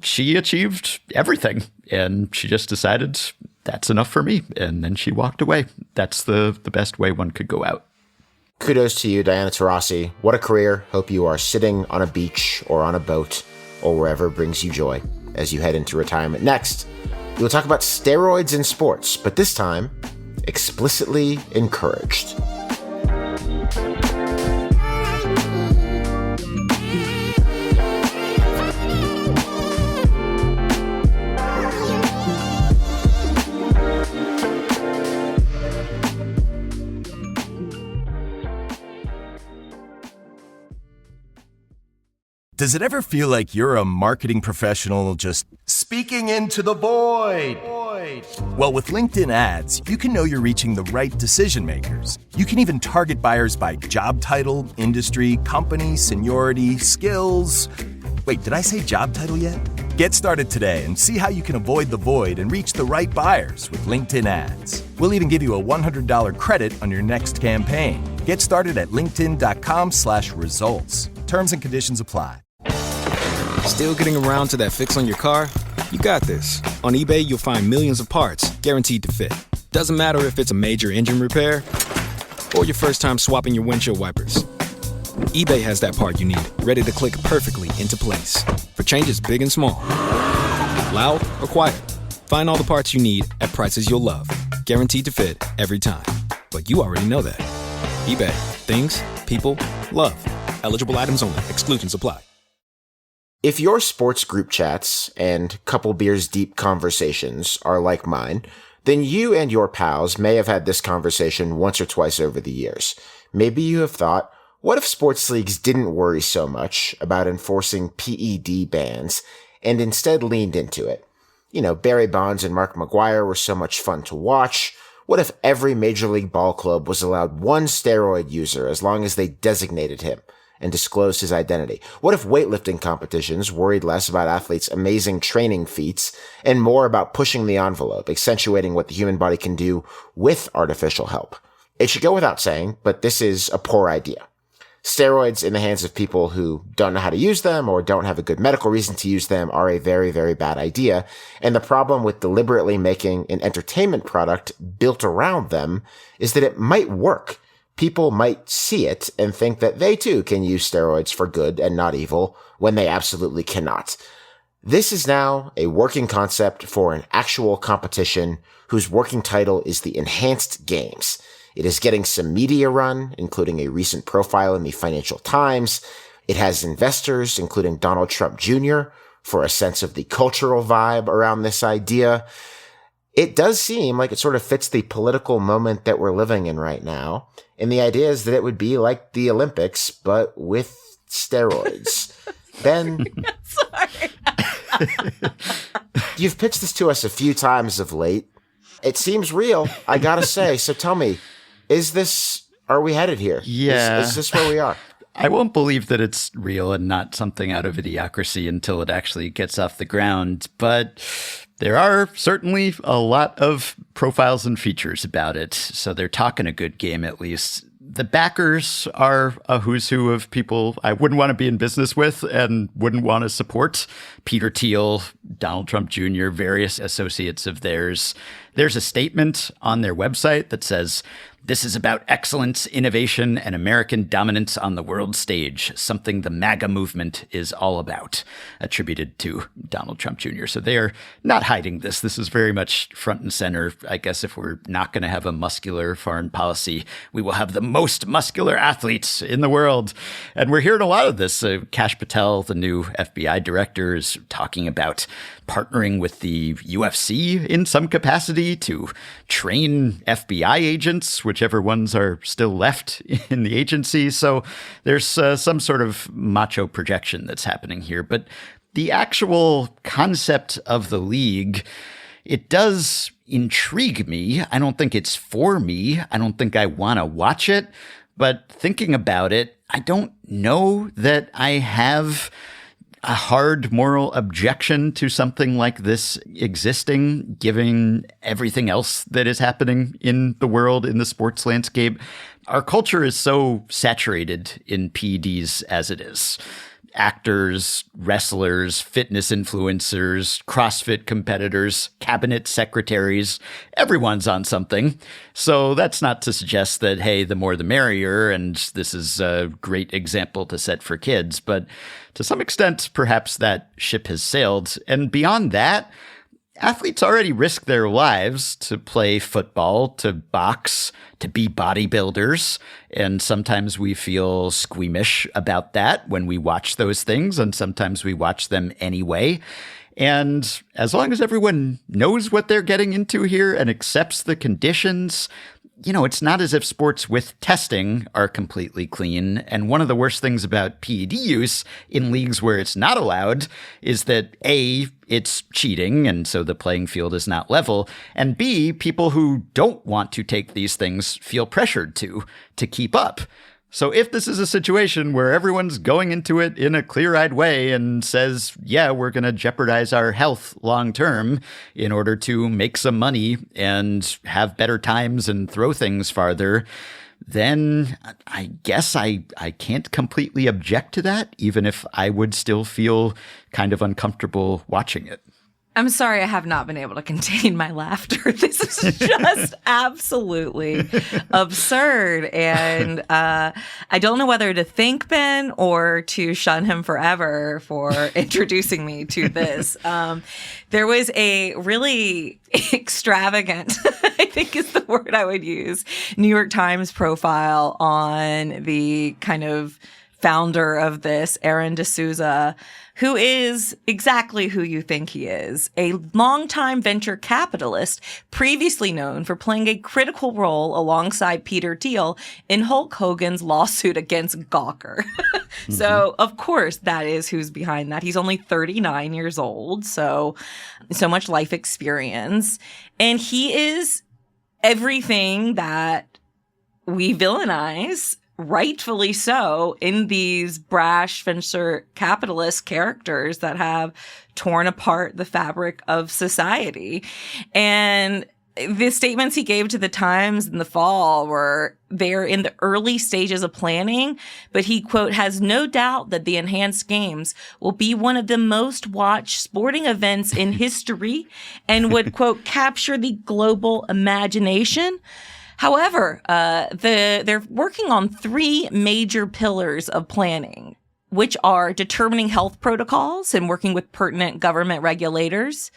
She achieved everything, and she just decided that's enough for me. And then she walked away. That's the best way one could go out. Kudos to you, Diana Taurasi. What a career. Hope you are sitting on a beach or on a boat or wherever brings you joy as you head into retirement. Next, we will talk about steroids in sports, but this time, explicitly encouraged. Does it ever feel like you're a marketing professional just speaking into the void? Well, with LinkedIn ads, you can know you're reaching the right decision makers. You can even target buyers by job title, industry, company, seniority, skills. Wait, did I say job title yet? Get started today and see how you can avoid the void and reach the right buyers with LinkedIn ads. We'll even give you a $100 credit on your next campaign. Get started at linkedin.com/results. Terms and conditions apply. Still getting around to that fix on your car? You got this. On eBay, you'll find millions of parts guaranteed to fit. Doesn't matter if it's a major engine repair or your first time swapping your windshield wipers. eBay has that part you need, ready to click perfectly into place for changes big and small. Loud or quiet, find all the parts you need at prices you'll love. Guaranteed to fit every time. But you already know that. eBay. Things, people, love. Eligible items only. Exclusions apply. If your sports group chats and couple beers deep conversations are like mine, then you and your pals may have had this conversation once or twice over the years. Maybe you have thought, what if sports leagues didn't worry so much about enforcing PED bans and instead leaned into it? Barry Bonds and Mark McGwire were so much fun to watch. What if every Major League ball club was allowed one steroid user as long as they designated him and disclosed his identity? What if weightlifting competitions worried less about athletes' amazing training feats and more about pushing the envelope, accentuating what the human body can do with artificial help? It should go without saying, but this is a poor idea. Steroids in the hands of people who don't know how to use them or don't have a good medical reason to use them are a very, very bad idea. And the problem with deliberately making an entertainment product built around them is that it might work. People might see it and think that they too can use steroids for good and not evil when they absolutely cannot. This is now a working concept for an actual competition whose working title is the Enhanced Games. It is getting some media run, including a recent profile in the Financial Times. It has investors, including Donald Trump Jr., for a sense of the cultural vibe around this idea. It does seem like it sort of fits the political moment that we're living in right now. And the idea is that it would be like the Olympics, but with steroids. Ben, Sorry. You've pitched this to us a few times of late. It seems real, I gotta say. So tell me, are we headed here? Yeah. Is this where we are? I won't believe that it's real and not something out of idiocracy until it actually gets off the ground. But there are certainly a lot of profiles and features about it. So they're talking a good game, at least. The backers are a who's who of people I wouldn't want to be in business with and wouldn't want to support. Peter Thiel, Donald Trump Jr., various associates of theirs. There's a statement on their website that says, "This is about excellence, innovation, and American dominance on the world stage, something the MAGA movement is all about," attributed to Donald Trump Jr. So they are not hiding this. This is very much front and center. I guess if we're not going to have a muscular foreign policy, we will have the most muscular athletes in the world. And we're hearing a lot of this. Kash Patel, the new FBI director, is talking about partnering with the UFC in some capacity to train FBI agents, whichever ones are still left in the agency. So there's some sort of macho projection that's happening here. But the actual concept of the league, it does intrigue me. I don't think it's for me. I don't think I want to watch it. But thinking about it, I don't know that I have a hard moral objection to something like this existing, given everything else that is happening in the world, in the sports landscape. Our culture is so saturated in PEDs as it is. Actors, wrestlers, fitness influencers, CrossFit competitors, cabinet secretaries, everyone's on something. So that's not to suggest that, hey, the more the merrier, and this is a great example to set for kids. But to some extent, perhaps that ship has sailed. And beyond that, athletes already risk their lives to play football, to box, to be bodybuilders. And sometimes we feel squeamish about that when we watch those things, and sometimes we watch them anyway. And as long as everyone knows what they're getting into here and accepts the conditions, you know, it's not as if sports with testing are completely clean. And one of the worst things about PED use in leagues where it's not allowed is that A, it's cheating, and so the playing field is not level, and B, people who don't want to take these things feel pressured to keep up. So if this is a situation where everyone's going into it in a clear-eyed way and says, yeah, we're going to jeopardize our health long term in order to make some money and have better times and throw things farther, then I guess I can't completely object to that, even if I would still feel kind of uncomfortable watching it. I'm sorry, I have not been able to contain my laughter. This is just absolutely absurd. And I don't know whether to thank Ben or to shun him forever for introducing me to this. There was a really extravagant, I think is the word I would use, New York Times profile on the kind of founder of this, Aaron D'Souza, who is exactly who you think he is, a longtime venture capitalist, previously known for playing a critical role alongside Peter Thiel in Hulk Hogan's lawsuit against Gawker. So, of course, that is who's behind that. He's only 39 years old, so much life experience. And he is everything that we villainize, rightfully so, in these brash venture capitalist characters that have torn apart the fabric of society. And the statements he gave to the Times in the fall were they're in the early stages of planning, but he, quote, has no doubt that the enhanced games will be one of the most watched sporting events in history and would, quote, capture the global imagination. However, they're working on three major pillars of planning, which are determining health protocols and working with pertinent government regulators,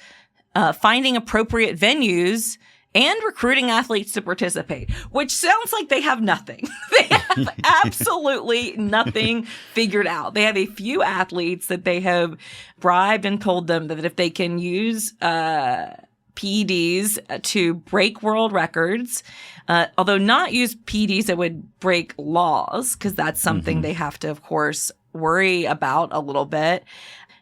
finding appropriate venues, and recruiting athletes to participate, which sounds like they have nothing. They have absolutely nothing figured out. They have a few athletes that they have bribed and told them that if they can use PEDs to break world records, although not use PEDs that would break laws, because that's something they have to, of course, worry about a little bit,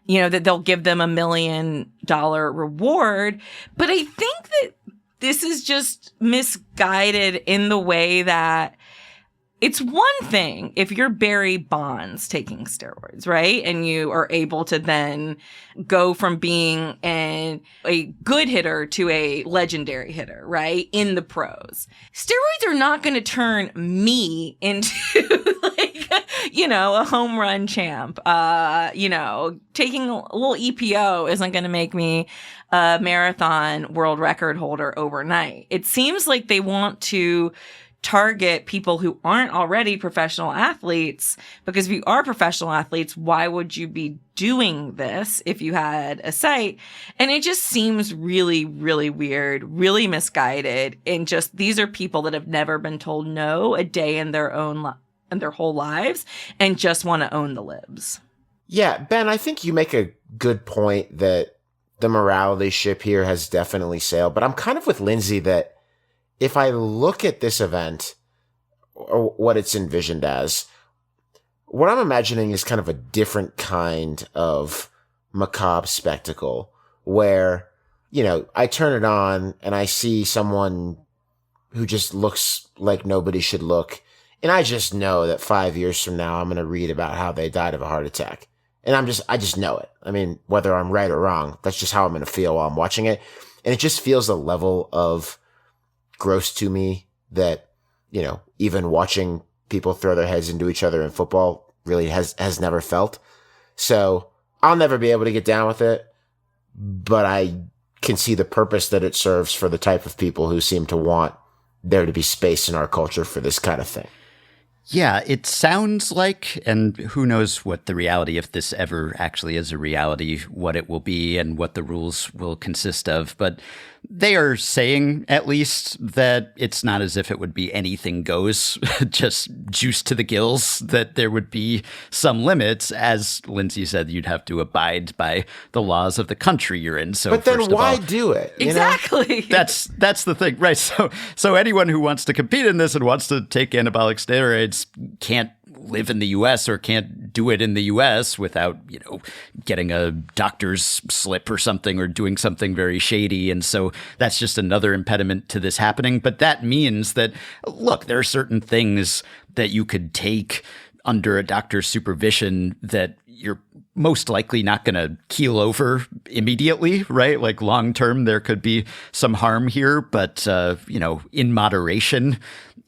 you know, that they'll give them $1 million reward. But I think that this is just misguided in the way that it's one thing if you're Barry Bonds taking steroids, right? And you are able to then go from being a good hitter to a legendary hitter, right? In the pros. Steroids are not going to turn me into a home run champ. Taking a little EPO isn't going to make me a marathon world record holder overnight. It seems like they want to target people who aren't already professional athletes, because if you are professional athletes, why would you be doing this if you had a site? And it just seems really, really weird, really misguided. And just, these are people that have never been told no a day in their whole lives and just want to own the libs. Yeah, Ben, I think you make a good point that the morality ship here has definitely sailed, but I'm kind of with Lindsay that if I look at this event, or what it's envisioned as, what I'm imagining is kind of a different kind of macabre spectacle where, I turn it on and I see someone who just looks like nobody should look. And I just know that 5 years from now, I'm going to read about how they died of a heart attack. And I just know it. I mean, whether I'm right or wrong, that's just how I'm going to feel while I'm watching it. And it just feels a level of gross to me that, you know, even watching people throw their heads into each other in football really has never felt. So I'll never be able to get down with it, but I can see the purpose that it serves for the type of people who seem to want there to be space in our culture for this kind of thing. Yeah, it sounds like, and who knows what the reality, if this ever actually is a reality, what it will be and what the rules will consist of. But they are saying, at least, that it's not as if it would be anything goes, just juice to the gills, that there would be some limits. As Lindsay said, you'd have to abide by the laws of the country you're in. So, but then why do it? Exactly. That's the thing, right? So anyone who wants to compete in this and wants to take anabolic steroids can't live in the U.S. or can't do it in the U.S. without, you know, getting a doctor's slip or something or doing something very shady. And so that's just another impediment to this happening. But that means that, look, there are certain things that you could take under a doctor's supervision that you're most likely not going to keel over immediately, right? Like long term, there could be some harm here, but, you know, in moderation,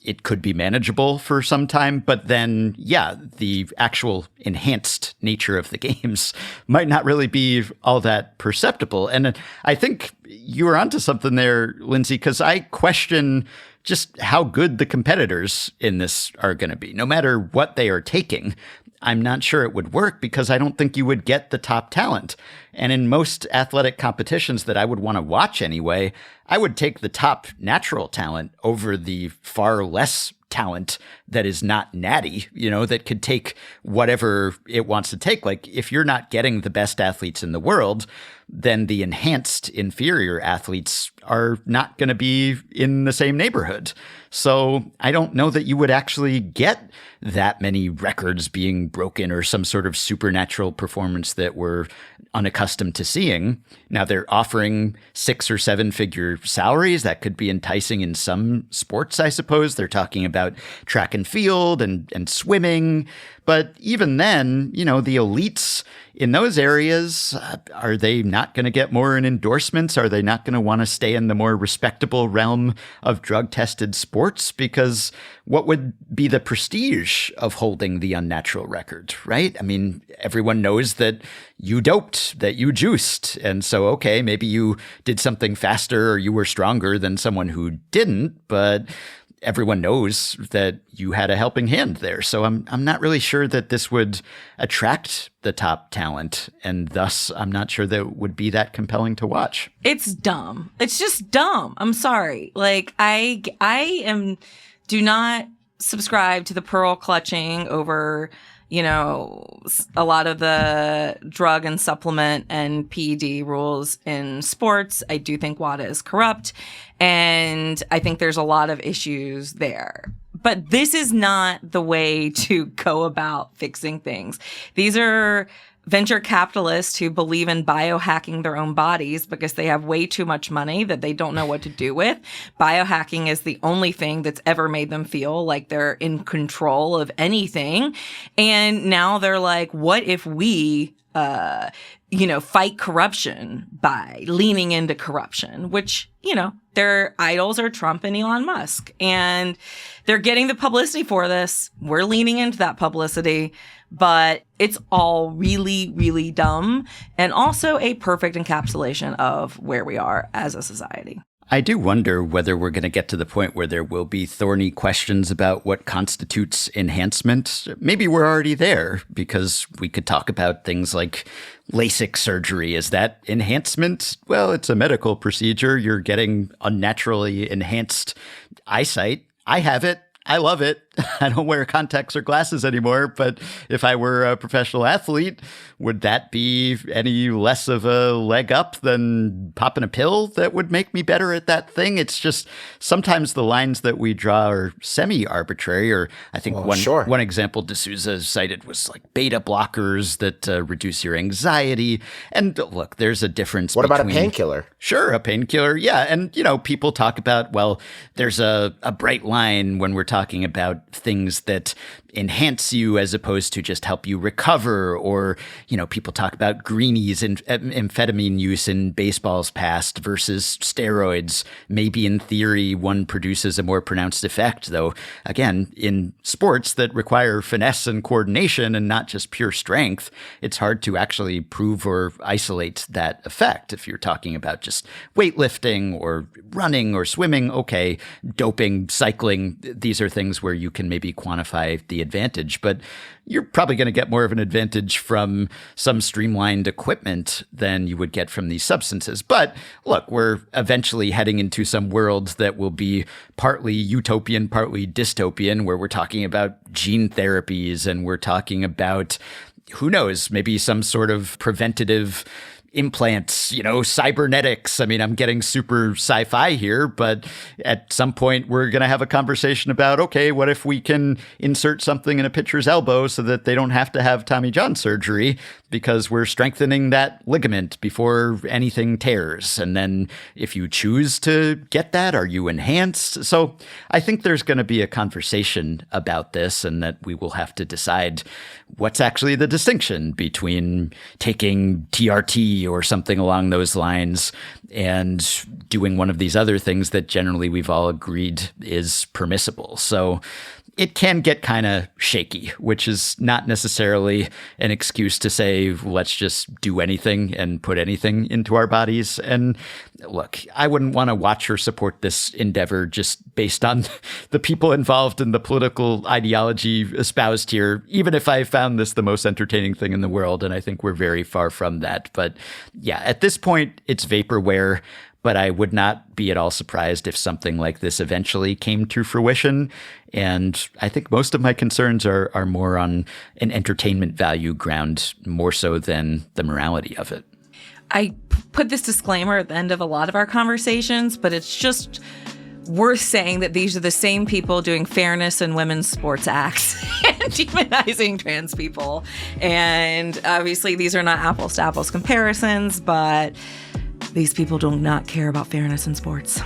it could be manageable for some time. But then, yeah, the actual enhanced nature of the games might not really be all that perceptible. And I think you were onto something there, Lindsay, because I question just how good the competitors in this are going to be. No matter what they are taking, I'm not sure it would work because I don't think you would get the top talent. And in most athletic competitions that I would want to watch anyway, I would take the top natural talent over the far less talent that is not natty, you know, that could take whatever it wants to take. Like if you're not getting the best athletes in the world, then the enhanced inferior athletes are not going to be in the same neighborhood. So I don't know that you would actually get that many records being broken or some sort of supernatural performance that we're unaccustomed to seeing. Now they're offering 6 or 7 figure salaries. That could be enticing in some sports, I suppose. They're talking about track and field and swimming. But even then, you know, the elites in those areas, are they not going to get more in endorsements? Are they not going to want to stay in the more respectable realm of drug-tested sports? Because what would be the prestige of holding the unnatural record, right? I mean, everyone knows that you doped, that you juiced. And so, okay, maybe you did something faster or you were stronger than someone who didn't, but everyone knows that you had a helping hand there. So I'm not really sure that this would attract the top talent. And thus, I'm not sure that it would be that compelling to watch. It's dumb. It's just dumb. I'm sorry. Like do not subscribe to the pearl clutching over, you know, a lot of the drug and supplement and PED rules in sports. I do think WADA is corrupt, and I think there's a lot of issues there. But this is not the way to go about fixing things. These are venture capitalists who believe in biohacking their own bodies because they have way too much money that they don't know what to do with. Biohacking is the only thing that's ever made them feel like they're in control of anything. And now they're like, what if we, fight corruption by leaning into corruption, which, you know, their idols are Trump and Elon Musk. And they're getting the publicity for this. We're leaning into that publicity. But it's all really, really dumb and also a perfect encapsulation of where we are as a society. I do wonder whether we're going to get to the point where there will be thorny questions about what constitutes enhancement. Maybe we're already there because we could talk about things like LASIK surgery. Is that enhancement? Well, it's a medical procedure. You're getting unnaturally enhanced eyesight. I have it. I love it. I don't wear contacts or glasses anymore, but if I were a professional athlete, would that be any less of a leg up than popping a pill that would make me better at that thing? It's just sometimes the lines that we draw are semi-arbitrary, or I think one example D'Souza cited was like beta blockers that reduce your anxiety. And look, there's a difference. What about a painkiller? Sure, a painkiller. Yeah. And, you know, people talk about, well, there's a bright line when we're talking about things that enhance you as opposed to just help you recover. Or, people talk about greenies and amphetamine use in baseball's past versus steroids. Maybe in theory, one produces a more pronounced effect, though, again, in sports that require finesse and coordination and not just pure strength, it's hard to actually prove or isolate that effect. If you're talking about just weightlifting or running or swimming, okay, doping, cycling, these are things where you can maybe quantify the advantage, but you're probably going to get more of an advantage from some streamlined equipment than you would get from these substances. But look, we're eventually heading into some world that will be partly utopian, partly dystopian, where we're talking about gene therapies and we're talking about, who knows, maybe some sort of preventative implants, cybernetics. I mean, I'm getting super sci-fi here, but at some point we're going to have a conversation about, okay, what if we can insert something in a pitcher's elbow so that they don't have to have Tommy John surgery because we're strengthening that ligament before anything tears. And then if you choose to get that, are you enhanced? So I think there's going to be a conversation about this, and that we will have to decide what's actually the distinction between taking TRT or something along those lines and doing one of these other things that generally we've all agreed is permissible. So it can get kind of shaky, which is not necessarily an excuse to say, let's just do anything and put anything into our bodies. And look, I wouldn't want to watch or support this endeavor just based on the people involved in the political ideology espoused here, even if I found this the most entertaining thing in the world. And I think we're very far from that. But yeah, at this point, it's vaporware. But I would not be at all surprised if something like this eventually came to fruition. And I think most of my concerns are more on an entertainment value ground, more so than the morality of it. I put this disclaimer at the end of a lot of our conversations, but it's just worth saying that these are the same people doing fairness in women's sports acts and demonizing trans people. And obviously, these are not apples to apples comparisons, but these people do not care about fairness in sports.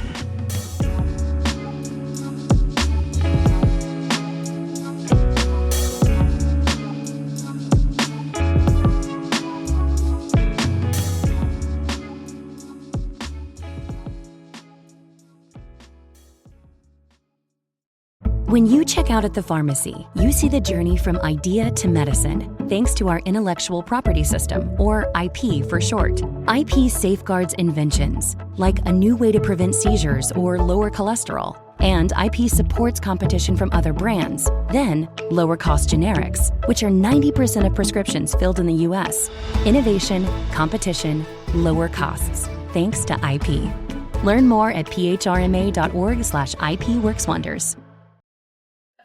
When you check out at the pharmacy, you see the journey from idea to medicine, thanks to our intellectual property system, or IP for short. IP safeguards inventions, like a new way to prevent seizures or lower cholesterol. And IP supports competition from other brands, then lower cost generics, which are 90% of prescriptions filled in the US. Innovation, competition, lower costs, thanks to IP. Learn more at phrma.org/IP works wonders.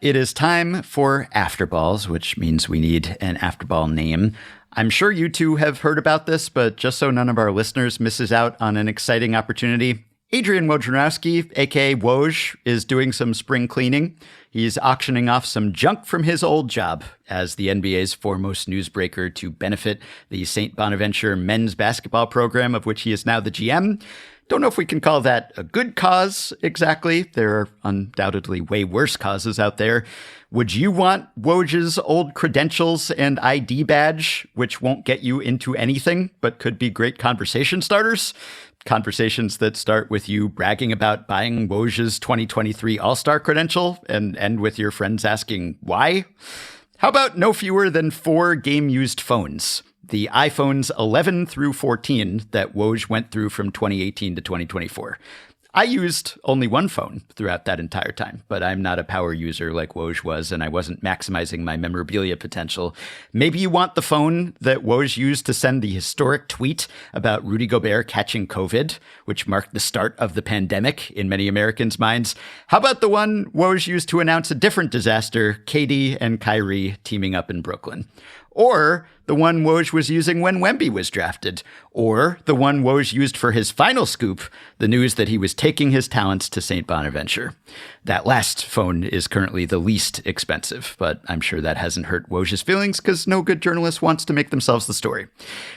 It is time for Afterballs, which means we need an Afterball name. I'm sure you two have heard about this, but just so none of our listeners misses out on an exciting opportunity, Adrian Wojnarowski, aka Woj, is doing some spring cleaning. He's auctioning off some junk from his old job as the NBA's foremost newsbreaker to benefit the St. Bonaventure men's basketball program, of which he is now the GM. Don't know if we can call that a good cause exactly. There are undoubtedly way worse causes out there. Would you want Woj's old credentials and ID badge, which won't get you into anything, but could be great conversation starters? Conversations that start with you bragging about buying Woj's 2023 All-Star credential and end with your friends asking why? How about no fewer than 4 game-used phones? The iPhones 11 through 14 that Woj went through from 2018 to 2024. I used only one phone throughout that entire time, but I'm not a power user like Woj was, and I wasn't maximizing my memorabilia potential. Maybe you want the phone that Woj used to send the historic tweet about Rudy Gobert catching COVID, which marked the start of the pandemic in many Americans' minds. How about the one Woj used to announce a different disaster, KD and Kyrie teaming up in Brooklyn? Or the one Woj was using when Wemby was drafted, or the one Woj used for his final scoop, the news that he was taking his talents to St. Bonaventure. That last phone is currently the least expensive, but I'm sure that hasn't hurt Woj's feelings because no good journalist wants to make themselves the story.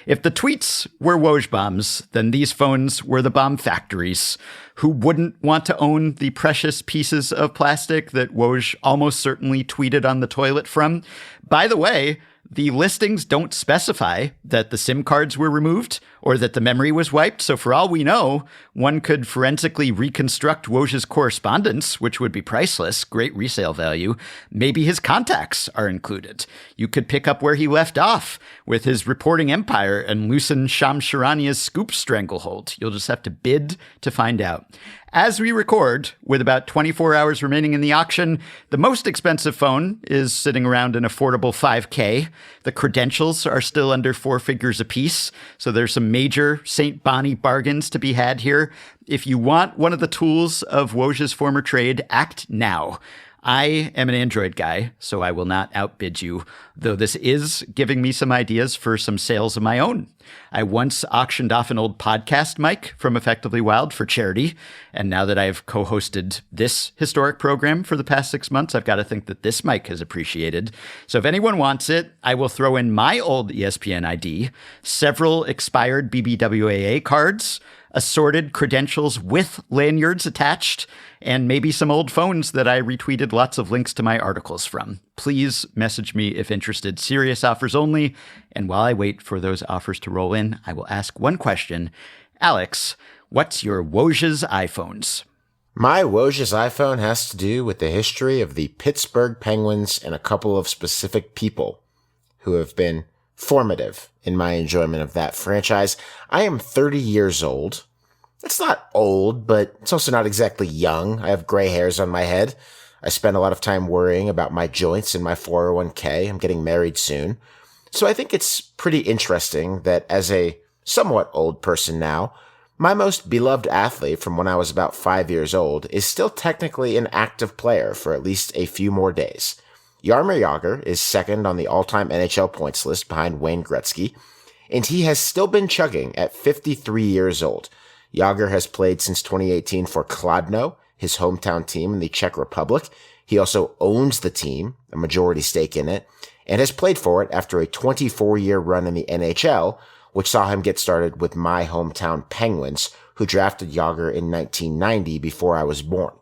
If the tweets were Woj bombs, then these phones were the bomb factories. Who wouldn't want to own the precious pieces of plastic that Woj almost certainly tweeted on the toilet from? By the way, the listings don't specify that the SIM cards were removed or that the memory was wiped. So for all we know, one could forensically reconstruct Woj's correspondence, which would be priceless, great resale value. Maybe his contacts are included. You could pick up where he left off with his reporting empire and loosen Shams Charania's scoop stranglehold. You'll just have to bid to find out. As we record, with about 24 hours remaining in the auction, the most expensive phone is sitting around an affordable $5K. The credentials are still under 4 figures apiece, so there's some major St. Bonnie bargains to be had here. If you want one of the tools of Woj's former trade, act now. I am an Android guy, so I will not outbid you, though this is giving me some ideas for some sales of my own. I once auctioned off an old podcast mic from Effectively Wild for charity, and now that I've co-hosted this historic program for the past 6 months, I've got to think that this mic has appreciated. So if anyone wants it, I will throw in my old ESPN ID, several expired BBWAA cards, assorted credentials with lanyards attached, and maybe some old phones that I retweeted lots of links to my articles from. Please message me if interested. Serious offers only. And while I wait for those offers to roll in, I will ask one question. Alex, what's your Woj's iPhones? My Woj's iPhone has to do with the history of the Pittsburgh Penguins and a couple of specific people who have been formative in my enjoyment of that franchise. I am 30 years old. It's not old, but it's also not exactly young. I have gray hairs on my head. I spend a lot of time worrying about my joints and my 401k. I'm getting married soon. So I think it's pretty interesting that as a somewhat old person now, my most beloved athlete from when I was about 5 years old is still technically an active player for at least a few more days. Jaromir Jagr is second on the all-time NHL points list behind Wayne Gretzky, and he has still been chugging at 53 years old. Jagr has played since 2018 for Kladno, his hometown team in the Czech Republic. He also owns the team, a majority stake in it, and has played for it after a 24-year run in the NHL, which saw him get started with my hometown Penguins, who drafted Jagr in 1990 before I was born.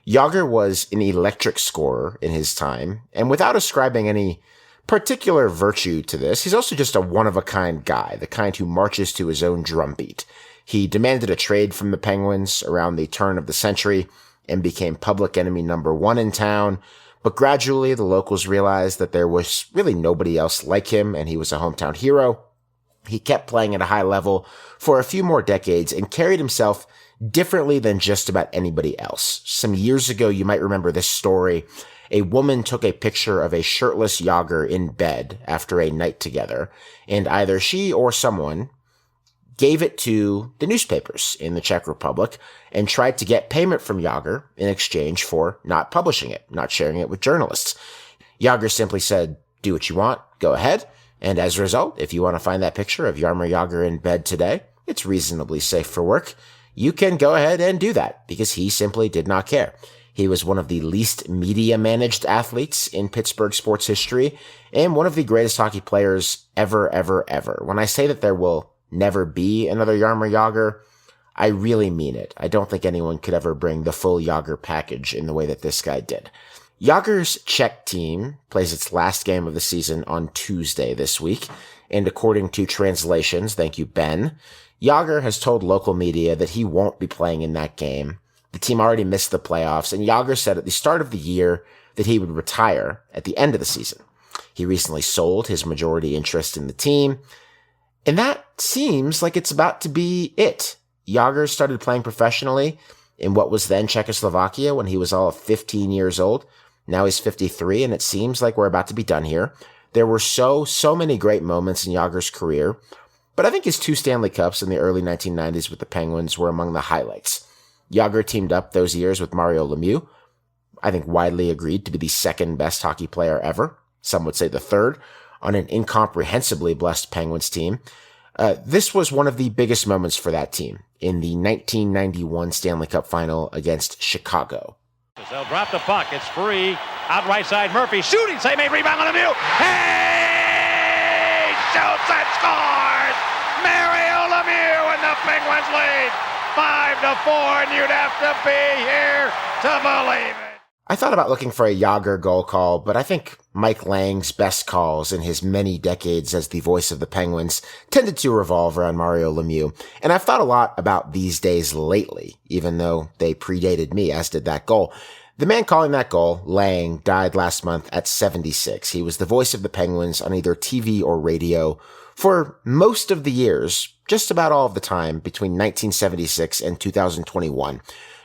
Jagr was an electric scorer in his time, and without ascribing any particular virtue to this, he's also just a one-of-a-kind guy, the kind who marches to his own drumbeat. He demanded a trade from the Penguins around the turn of the century and became public enemy number 1 in town, but gradually the locals realized that there was really nobody else like him, and he was a hometown hero. He kept playing at a high level for a few more decades and carried himself differently than just about anybody else. Some years ago, you might remember this story. A woman took a picture of a shirtless Jagr in bed after a night together, and either she or someone gave it to the newspapers in the Czech Republic and tried to get payment from Jagr in exchange for not publishing it, not sharing it with journalists. Jagr simply said, do what you want, go ahead. And as a result, if you want to find that picture of Jaromir Jagr in bed today, it's reasonably safe for work. You can go ahead and do that because he simply did not care. He was one of the least media-managed athletes in Pittsburgh sports history and one of the greatest hockey players ever, ever, ever. When I say that there will never be another Jaromir Jagr, I really mean it. I don't think anyone could ever bring the full Jagr package in the way that this guy did. Jagr's Czech team plays its last game of the season on Tuesday this week, and according to translations, thank you, Ben, Jagr has told local media that he won't be playing in that game. The team already missed the playoffs, and Jagr said at the start of the year that he would retire at the end of the season. He recently sold his majority interest in the team, and that seems like it's about to be it. Jagr started playing professionally in what was then Czechoslovakia when he was all of 15 years old. Now he's 53, and it seems like we're about to be done here. There were so many great moments in Jagr's career, but I think his 2 Stanley Cups in the early 1990s with the Penguins were among the highlights. Jagr teamed up those years with Mario Lemieux, I think widely agreed to be the second best hockey player ever. Some would say the third. on an incomprehensibly blessed Penguins team. This was one of the biggest moments for that team in the 1991 Stanley Cup Final against Chicago. They'll drop the puck. It's free. Out right side, Murphy shooting. Save made rebound on Lemieux. Hey! Shoots and scores! Mario Lemieux and the Penguins lead 5-4, and you'd have to be here to believe it. I thought about looking for a Jagr goal call, but I think Mike Lange's best calls in his many decades as the voice of the Penguins tended to revolve around Mario Lemieux. And I've thought a lot about these days lately, even though they predated me, as did that goal. The man calling that goal, Lange, died last month at 76. He was the voice of the Penguins on either TV or radio for most of the years, just about all of the time between 1976 and 2021.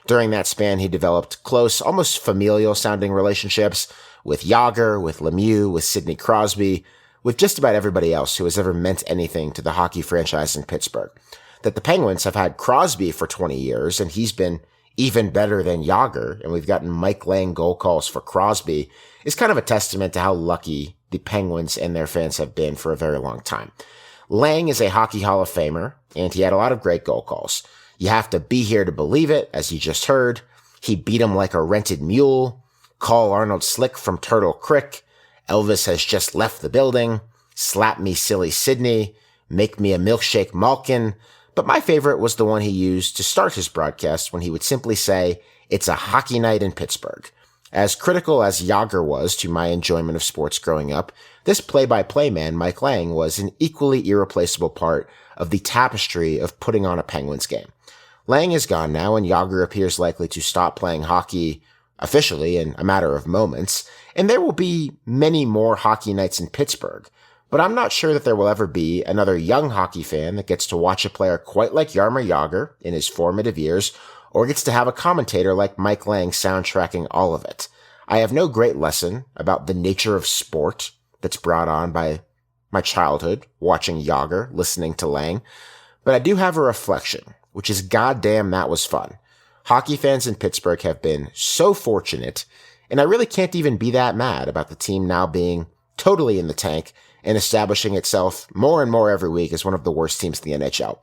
During that span, he developed close, almost familial-sounding relationships with Jagr, with Lemieux, with Sidney Crosby, with just about everybody else who has ever meant anything to the hockey franchise in Pittsburgh. That the Penguins have had Crosby for 20 years, and he's been even better than Jagr, and we've gotten Mike Lange goal calls for Crosby, is kind of a testament to how lucky the Penguins and their fans have been for a very long time. Lange is a Hockey Hall of Famer, and he had a lot of great goal calls. You have to be here to believe it, as you just heard. He beat him like a rented mule. Call Arnold slick from Turtle Creek. Elvis has just left the building. Slap me silly Sydney. Make me a milkshake Malkin. But my favorite was the one he used to start his broadcast when he would simply say, "It's a hockey night in Pittsburgh." As critical as Jagr was to my enjoyment of sports growing up, this play-by-play man, Mike Lange, was an equally irreplaceable part of the tapestry of putting on a Penguins game. Lange is gone now, and Jagr appears likely to stop playing hockey officially in a matter of moments, and there will be many more hockey nights in Pittsburgh, but I'm not sure that there will ever be another young hockey fan that gets to watch a player quite like Jaromir Jagr in his formative years, or gets to have a commentator like Mike Lange soundtracking all of it. I have no great lesson about the nature of sport that's brought on by my childhood, watching Jagr, listening to Lange, but I do have a reflection, which is goddamn that was fun. Hockey fans in Pittsburgh have been so fortunate, and I really can't even be that mad about the team now being totally in the tank and establishing itself more and more every week as one of the worst teams in the NHL.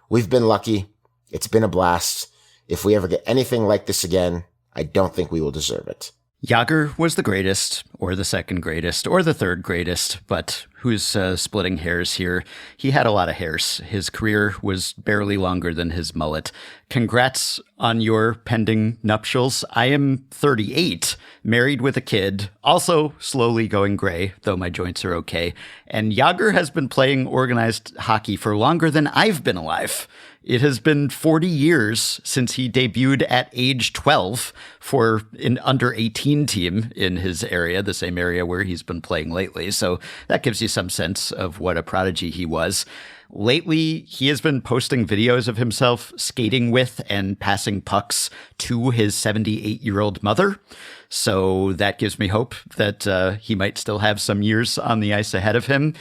We've been lucky. It's been a blast. If we ever get anything like this again, I don't think we will deserve it. Jagr was the greatest, or the second greatest, or the third greatest, but who's splitting hairs here? He had a lot of hairs. His career was barely longer than his mullet. Congrats on your pending nuptials. I am 38, married with a kid, also slowly going gray, though my joints are okay. And Jagr has been playing organized hockey for longer than I've been alive. It has been 40 years since he debuted at age 12 for an under-18 team in his area, the same area where he's been playing lately. So that gives you some sense of what a prodigy he was. Lately, he has been posting videos of himself skating with and passing pucks to his 78-year-old mother. So that gives me hope that he might still have some years on the ice ahead of him.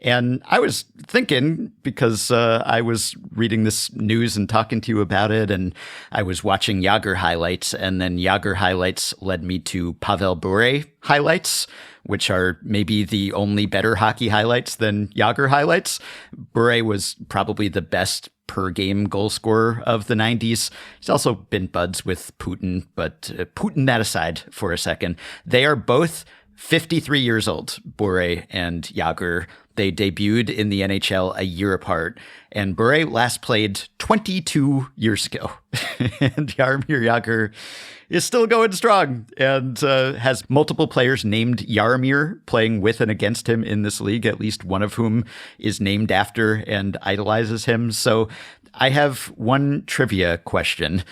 And I was thinking, because I was reading this news and talking to you about it, and I was watching Jagr highlights, and then Jagr highlights led me to Pavel Bure highlights, which are maybe the only better hockey highlights than Jagr highlights. Bure was probably the best per-game goal scorer of the 90s. He's also been buds with Putin, but Putin that aside for a second. They are both 53 years old, Bure and Jagr. They debuted in the NHL a year apart, and Bure last played 22 years ago. And Jaromir Jagr is still going strong and has multiple players named Jaromir playing with and against him in this league, at least one of whom is named after and idolizes him. So I have one trivia question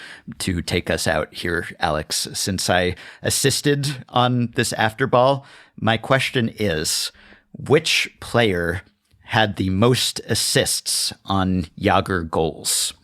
to take us out here, Alex. Since I assisted on this Afterball, my question is, which player had the most assists on Jagr goals?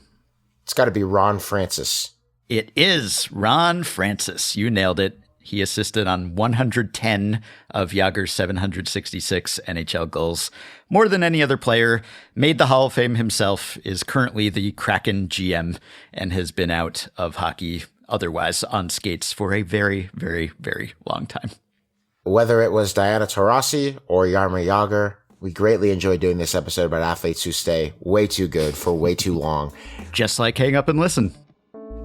It's got to be Ron Francis. It is Ron Francis. You nailed it. He assisted on 110 of Jagr's 766 NHL goals. More than any other player, made the Hall of Fame himself, is currently the Kraken GM, and has been out of hockey otherwise on skates for a very, very, very long time. Whether it was Diana Taurasi or Jaromir Jagr, we greatly enjoyed doing this episode about athletes who stay way too good for way too long. Just like hang up and listen.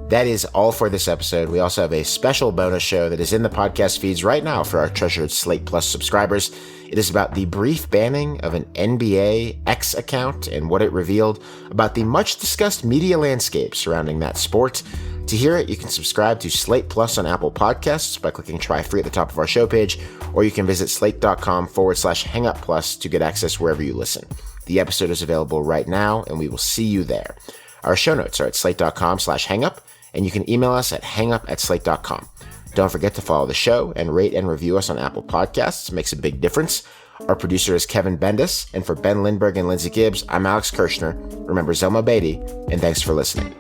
That is all for this episode. We also have a special bonus show that is in the podcast feeds right now for our treasured Slate Plus subscribers. It is about the brief banning of an NBA X account and what it revealed about the much discussed media landscape surrounding that sport. To hear it, you can subscribe to Slate Plus on Apple Podcasts by clicking try free at the top of our show page, or you can visit slate.com/hangup+ to get access wherever you listen. The episode is available right now, and we will see you there. Our show notes are at slate.com/hangup, and you can email us at hangup@slate.com. Don't forget to follow the show and rate and review us on Apple Podcasts. It makes a big difference. Our producer is Kevin Bendis, and for Ben Lindbergh and Lindsay Gibbs, I'm Alex Kirshner. Remember Zelma Beatty, and thanks for listening.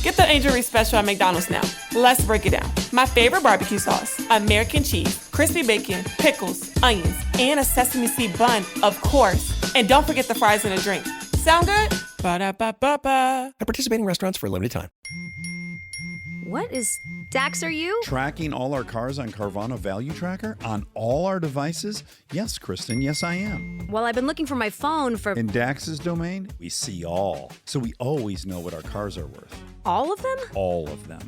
Get the injury special at McDonald's now. Let's break it down. My favorite barbecue sauce, American cheese, crispy bacon, pickles, onions, and a sesame seed bun, of course. And don't forget the fries and a drink. Sound good? Ba-da-ba-ba-ba. At participating restaurants for a limited time. What is Dax, are you? Tracking all our cars on Carvana Value Tracker on all our devices? Yes, Kristen, yes, I am. Well, I've been looking for my phone for... In Dax's domain, we see all. So we always know what our cars are worth. All of them? All of them.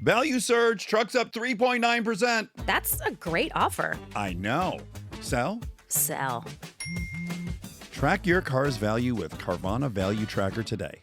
Value surge, trucks up 3.9%. That's a great offer. I know. Sell? Sell. Track your car's value with Carvana Value Tracker today.